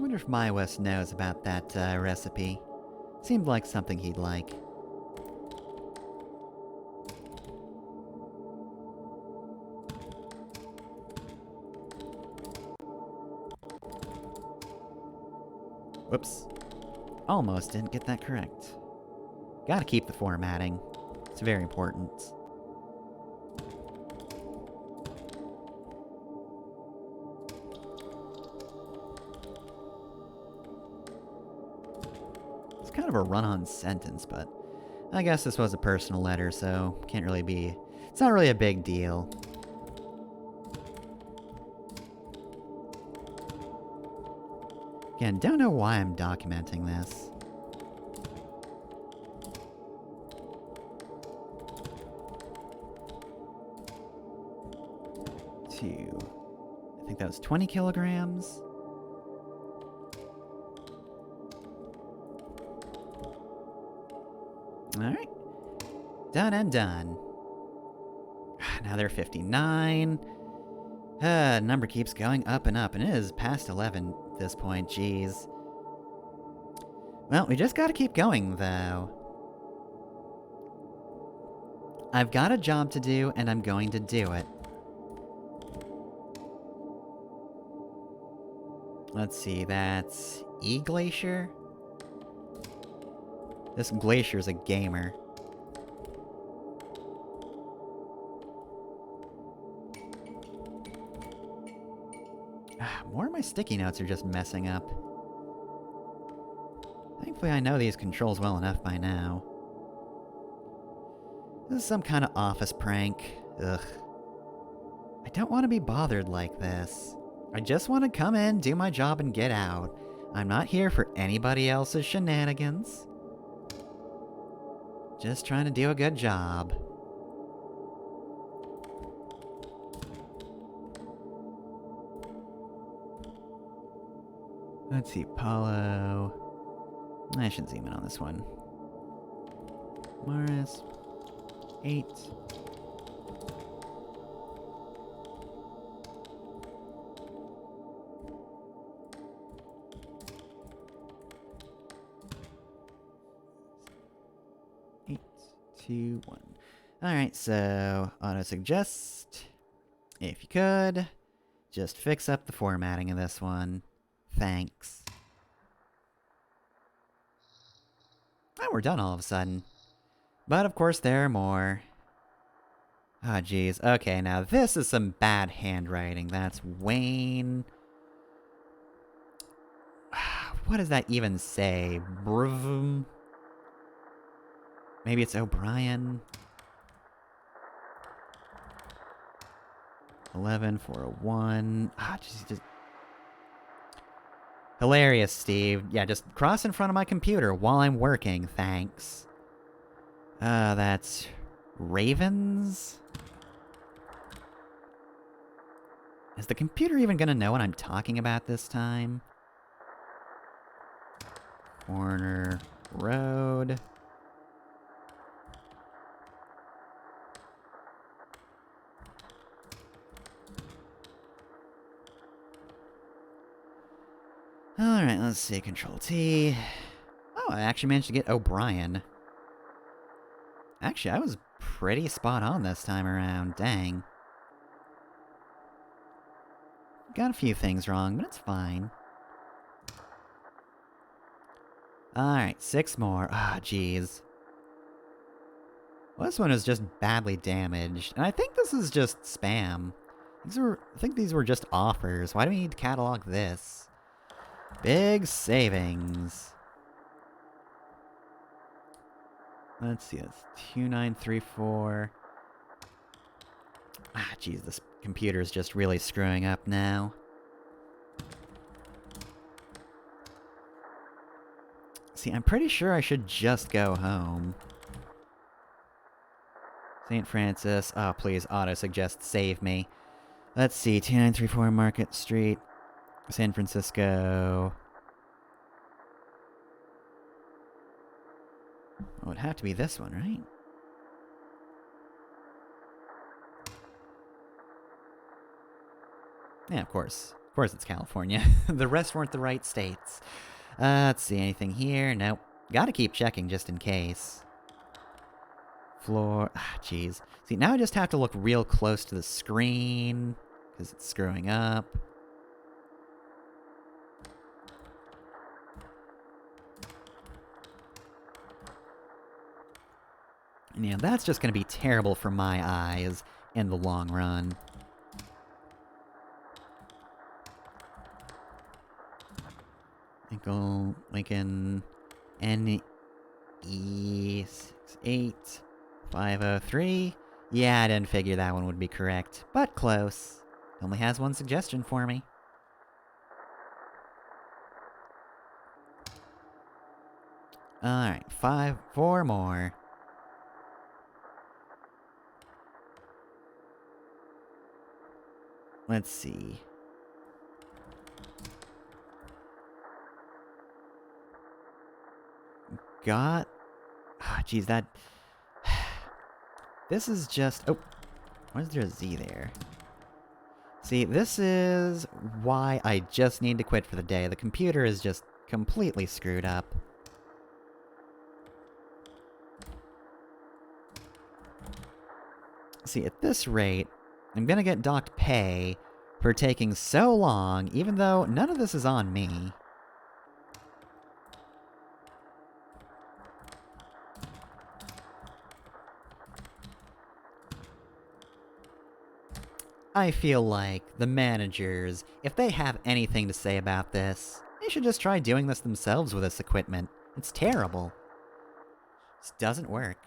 wonder if My West knows about that recipe. Seemed like something he'd like. Whoops. Almost didn't get that correct. Gotta keep the formatting. It's very important. It's kind of a run-on sentence, but I guess this was a personal letter, so can't really be... It's not really a big deal. Again, don't know why I'm documenting this. I think that was 20 kilograms. Alright. Done and done. Now they're 59. Number keeps going up and up, and it is past 11 at this point, jeez. Well, we just gotta keep going, though. I've got a job to do, and I'm going to do it. Let's see, that's E Glacier? This Glacier's a gamer. More of my sticky notes are just messing up. Thankfully I know these controls well enough by now. This is some kind of office prank. Ugh. I don't want to be bothered like this. I just want to come in, do my job, and get out. I'm not here for anybody else's shenanigans. Just trying to do a good job. Let's see, Paulo. I should zoom in on this one. Morris. 8. Eight, 2, 1. Alright, so auto suggest. If you could, just fix up the formatting of this one. Thanks. Oh, we're done all of a sudden. But of course there are more. Ah, jeez. Okay, now this is some bad handwriting. That's Wayne. What does that even say? Brum. Maybe it's O'Brien. 11401. Ah, just... Hilarious, Steve. Yeah, just cross in front of my computer while I'm working, thanks. That's... Ravens? Is the computer even gonna know what I'm talking about this time? Corner Road. Alright, let's see. Control T. Oh, I actually managed to get O'Brien. Actually, I was pretty spot on this time around. Dang. Got a few things wrong, but it's fine. Alright, 6 more. Ah, jeez. Well, this one is just badly damaged, and I think this is just spam. I think these were just offers. Why do we need to catalog this? Big savings. Let's see, that's 2934. Ah, jeez, this computer's just really screwing up now. See, I'm pretty sure I should just go home. St. Francis. Oh, please, auto-suggest, save me. Let's see, 2934 Market Street, San Francisco. Oh, it'd have to be this one, right? Yeah, of course. Of course it's California. The rest weren't the right states. Let's see, anything here? Nope. Gotta keep checking just in case. Floor. Jeez. See, now I just have to look real close to the screen, because it's screwing up. And yeah, that's just gonna be terrible for my eyes in the long run. Lincoln, NE68503. Yeah, I didn't figure that one would be correct, but close. Only has one suggestion for me. Alright, 4 more. Let's see. Got... Geez, that... This is just... Oh, why is there a Z there? See, this is why I just need to quit for the day. The computer is just completely screwed up. See, at this rate, I'm gonna get docked pay for taking so long, even though none of this is on me. I feel like the managers, if they have anything to say about this, they should just try doing this themselves with this equipment. It's terrible. This doesn't work.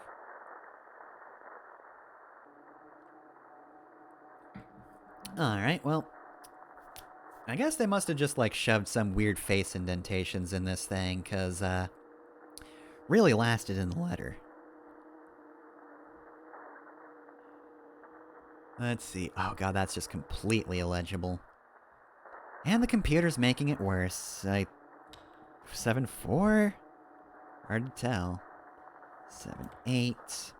Alright, well, I guess they must have just, like, shoved some weird face indentations in this thing, because, really lasted in the letter. Let's see. Oh god, that's just completely illegible. And the computer's making it worse. 7-4? Hard to tell. 7-8.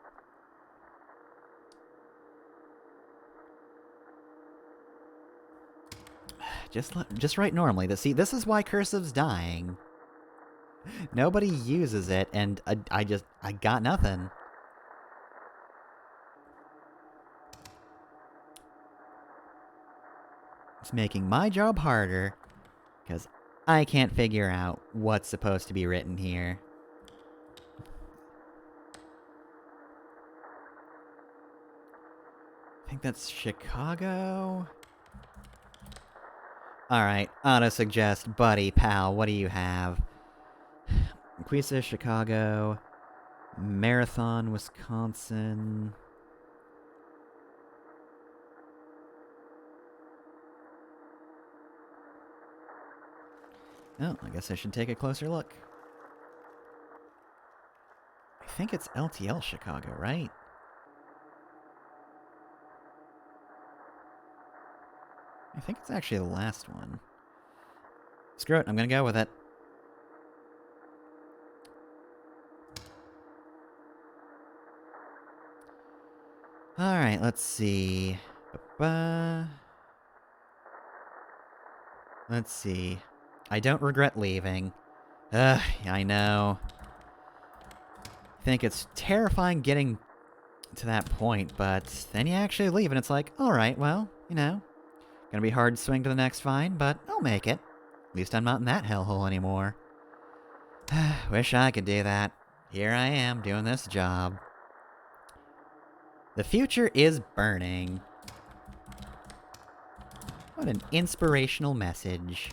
Just write normally. See, this is why cursive's dying. Nobody uses it, and I got nothing. It's making my job harder, because I can't figure out what's supposed to be written here. I think that's Chicago? Alright, auto-suggest, buddy, pal, what do you have? Quisa, Chicago, Marathon, Wisconsin... Oh, I guess I should take a closer look. I think it's LTL Chicago, right? I think it's actually the last one. Screw it, I'm gonna go with it. Alright, let's see. Let's see. I don't regret leaving. Ugh, I know. I think it's terrifying getting to that point, but then you actually leave and it's like, alright, well, you know, gonna be hard to swing to the next vine, but I'll make it. At least I'm not in that hellhole anymore. Wish I could do that. Here I am, doing this job. The future is burning. What an inspirational message.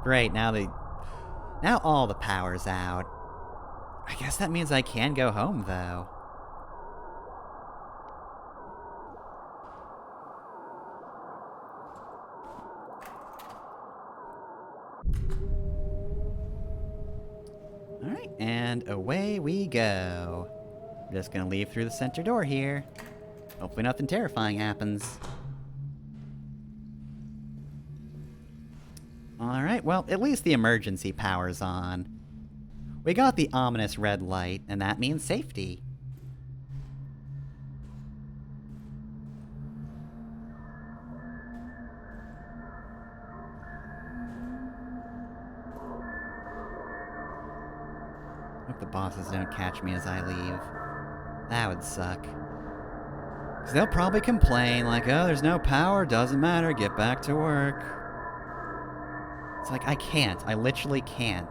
Great, now all the power's out. I guess that means I can go home, though. Alright, and away we go. I'm just gonna leave through the center door here. Hopefully nothing terrifying happens. Alright, well, at least the emergency power's on. We got the ominous red light, and that means safety. the bosses don't catch me as I leave. That would suck. Because they'll probably complain, like, oh, there's no power, doesn't matter, get back to work. It's like, I can't. I literally can't.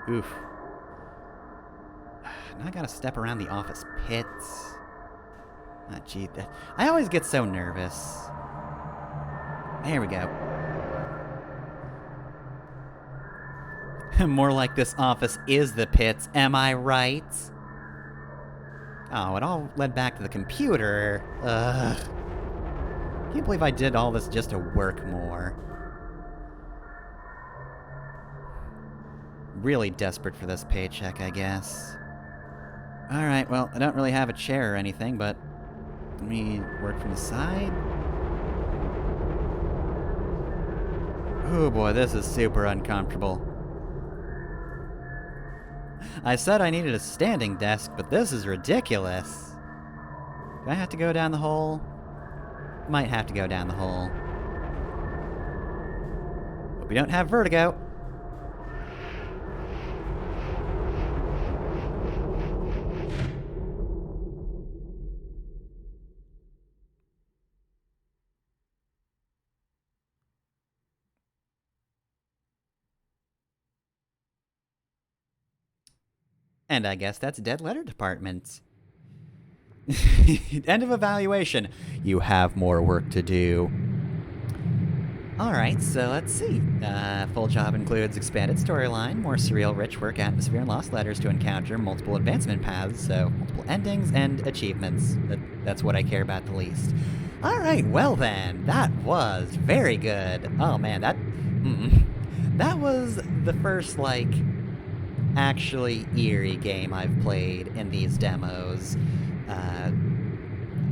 Oof. Now I gotta step around the office pits. Ah, gee, I always get so nervous. There we go. More like this office is the pits, am I right? Oh, it all led back to the computer. Ugh. Can't believe I did all this just to work more. Really desperate for this paycheck, I guess. Alright, well, I don't really have a chair or anything, but let me work from the side. Oh boy, this is super uncomfortable. I said I needed a standing desk, but this is ridiculous. Do I have to go down the hole? Might have to go down the hole. Hope we don't have vertigo. And I guess that's dead letter department. End of evaluation. You have more work to do. Alright, so let's see. Full job includes expanded storyline, more surreal, rich work atmosphere, and lost letters to encounter, multiple advancement paths, so multiple endings and achievements. That's what I care about the least. Alright, well then, that was very good. Oh man, that was the first, like, actually eerie game I've played in these demos.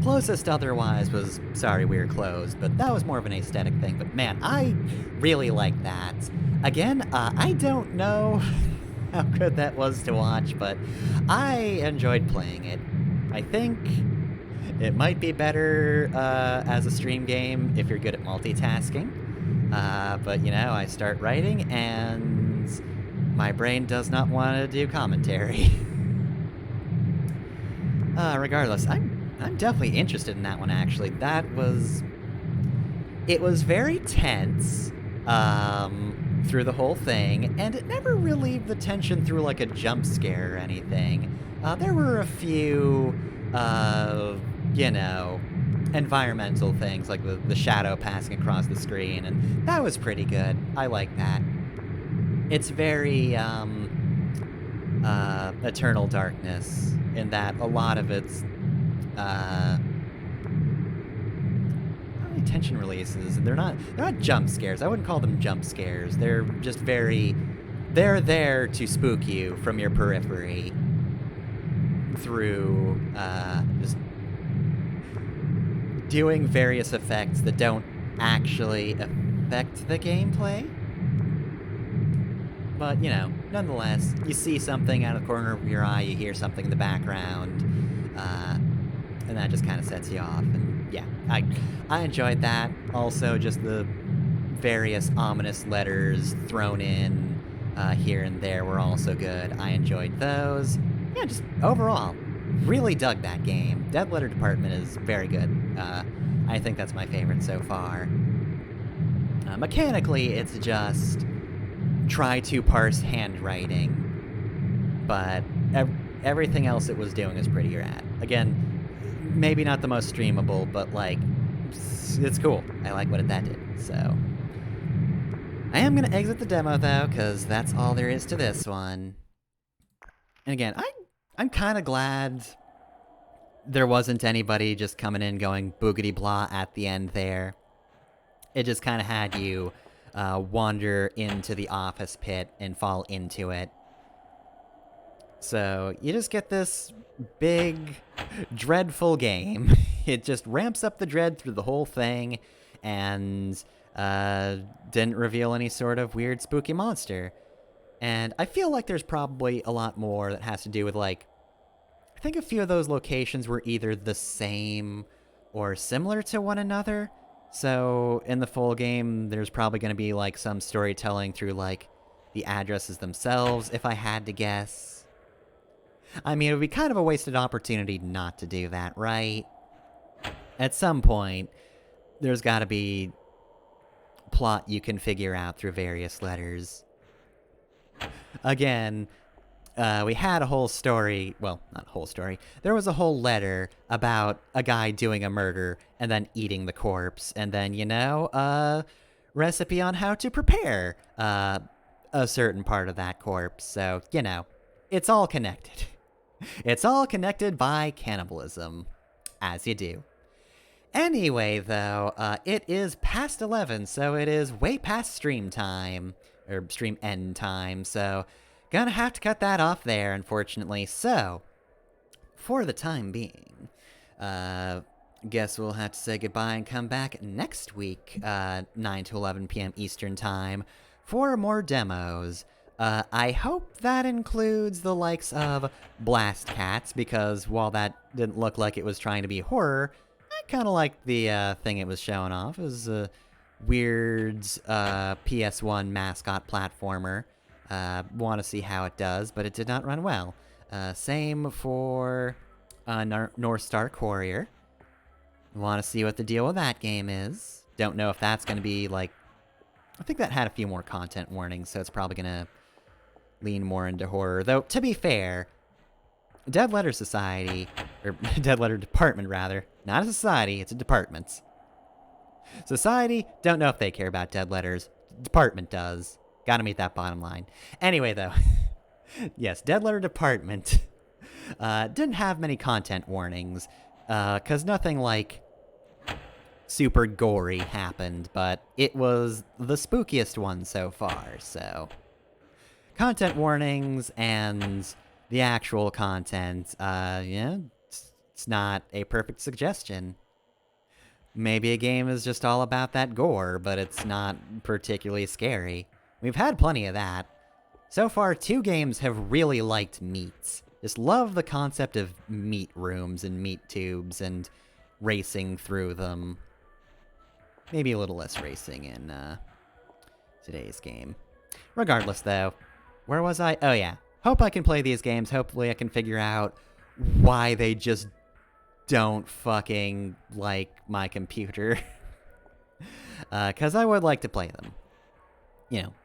Closest otherwise was Sorry We're Closed, but that was more of an aesthetic thing. But man, I really like that. Again, I don't know how good that was to watch, but I enjoyed playing it. I think it might be better as a stream game if you're good at multitasking. But, you know, I start writing and my brain does not want to do commentary. Regardless, I'm definitely interested in that one, actually. It was very tense, through the whole thing, and it never relieved the tension through, like, a jump scare or anything. There were a few, you know, environmental things, like the shadow passing across the screen, and that was pretty good. I like that. It's very, Eternal Darkness, in that a lot of it's, not really tension releases, and they're not jump scares. I wouldn't call them jump scares. They're just they're there to spook you from your periphery through, just doing various effects that don't actually affect the gameplay. But, you know, nonetheless, you see something out of the corner of your eye, you hear something in the background, and that just kind of sets you off. And yeah, I enjoyed that. Also, just the various ominous letters thrown in here and there were also good. I enjoyed those. Yeah, just overall, really dug that game. Dead Letter Department is very good. I think that's my favorite so far. Mechanically, it's just try to parse handwriting, but everything else it was doing is pretty rad. Again, maybe not the most streamable, but, like, it's cool. I like what that did, so. I am gonna exit the demo, though, because that's all there is to this one. And again, I'm kind of glad there wasn't anybody just coming in going boogity blah at the end there. It just kind of had you wander into the office pit and fall into it. So you just get this big, dreadful game. It just ramps up the dread through the whole thing, and didn't reveal any sort of weird, spooky monster. And I feel like there's probably a lot more that has to do with, like, I think a few of those locations were either the same or similar to one another. So in the full game, there's probably going to be like some storytelling through like the addresses themselves, if I had to guess. I mean, it would be kind of a wasted opportunity not to do that, right? At some point, there's got to be plot you can figure out through various letters. Again, we had a whole story. Well, not a whole story. There was a whole letter about a guy doing a murder and then eating the corpse, and then, a recipe on how to prepare a certain part of that corpse. So, it's all connected. It's all connected by cannibalism, as you do. Anyway, though, it is past 11, so it is way past stream time, or stream end time, so gonna have to cut that off there, unfortunately. So, for the time being, guess we'll have to say goodbye and come back next week, 9 to 11 p.m. Eastern Time, for more demos. I hope that includes the likes of Blast Cats, because while that didn't look like it was trying to be horror, I kind of liked the thing it was showing off. It was a weird PS1 mascot platformer. Want to see how it does, but it did not run well. Same for North Star Courier. Want to see what the deal with that game is. Don't know if that's going to be like... I think that had a few more content warnings, so it's probably going to lean more into horror. Though, to be fair, Dead Letter Society, or Dead Letter Department, rather. Not a society, it's a department. Society, don't know if they care about dead letters. Department does. Gotta meet that bottom line. Anyway, though, yes, Dead Letter Department didn't have many content warnings, because nothing like super gory happened, but it was the spookiest one so far, so... Content warnings and the actual content, it's not a perfect suggestion. Maybe a game is just all about that gore, but it's not particularly scary. We've had plenty of that. So far, 2 games have really liked meats. Just love the concept of meat rooms and meat tubes and racing through them. Maybe a little less racing in today's game. Regardless, though, where was I? Oh, yeah. Hope I can play these games. Hopefully I can figure out why they just don't fucking like my computer. Because I would like to play them.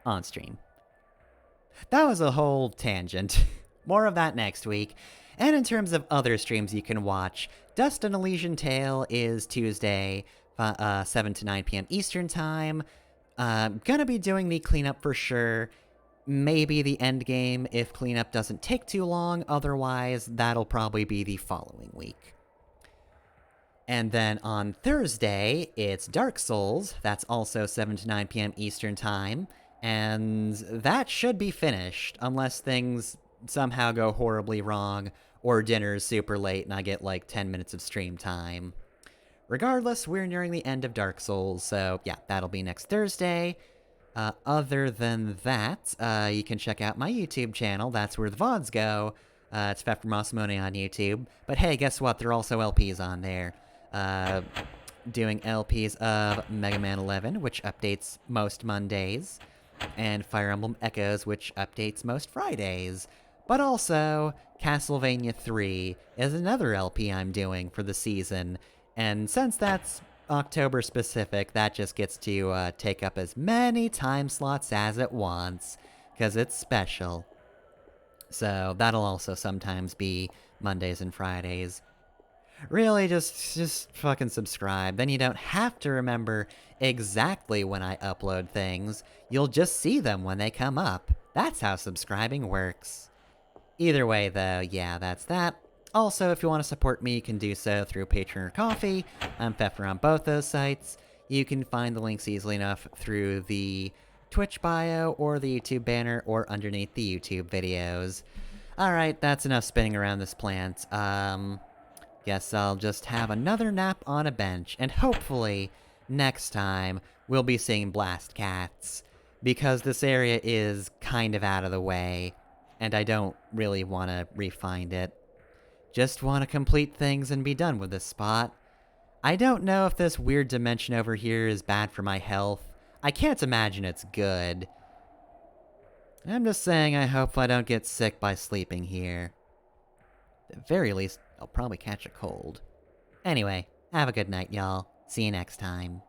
On stream. That was a whole tangent. More of that next week. And in terms of other streams you can watch, Dust and Elysian Tale is Tuesday, 7 to 9 p.m. Eastern Time. Gonna be doing the cleanup for sure. Maybe the end game if cleanup doesn't take too long. Otherwise, that'll probably be the following week. And then on Thursday, it's Dark Souls. That's also 7 to 9 p.m. Eastern Time. And that should be finished, unless things somehow go horribly wrong, or dinner's super late and I get like 10 minutes of stream time. Regardless, we're nearing the end of Dark Souls, so yeah, that'll be next Thursday. Other than that, you can check out my YouTube channel. That's where the VODs go. It's Feverdream on YouTube. But hey, guess what? There are also LPs on there. Doing LPs of Mega Man 11, which updates most Mondays, and Fire Emblem Echoes, which updates most Fridays. But also, Castlevania 3 is another LP I'm doing for the season, and since that's October specific, that just gets to take up as many time slots as it wants, because it's special. So that'll also sometimes be Mondays and Fridays. Really, just fucking subscribe. Then you don't have to remember exactly when I upload things. You'll just see them when they come up. That's how subscribing works. Either way, though, yeah, that's that. Also, if you want to support me, you can do so through Patreon or Ko-fi. I'm Pfeffer on both those sites. You can find the links easily enough through the Twitch bio or the YouTube banner or underneath the YouTube videos. Alright, that's enough spinning around this plant. Guess I'll just have another nap on a bench, and hopefully, next time, we'll be seeing Blast Cats. Because this area is kind of out of the way, and I don't really want to re-find it. Just want to complete things and be done with this spot. I don't know if this weird dimension over here is bad for my health. I can't imagine it's good. I'm just saying I hope I don't get sick by sleeping here. At the very least, I'll probably catch a cold. Anyway, have a good night, y'all. See you next time.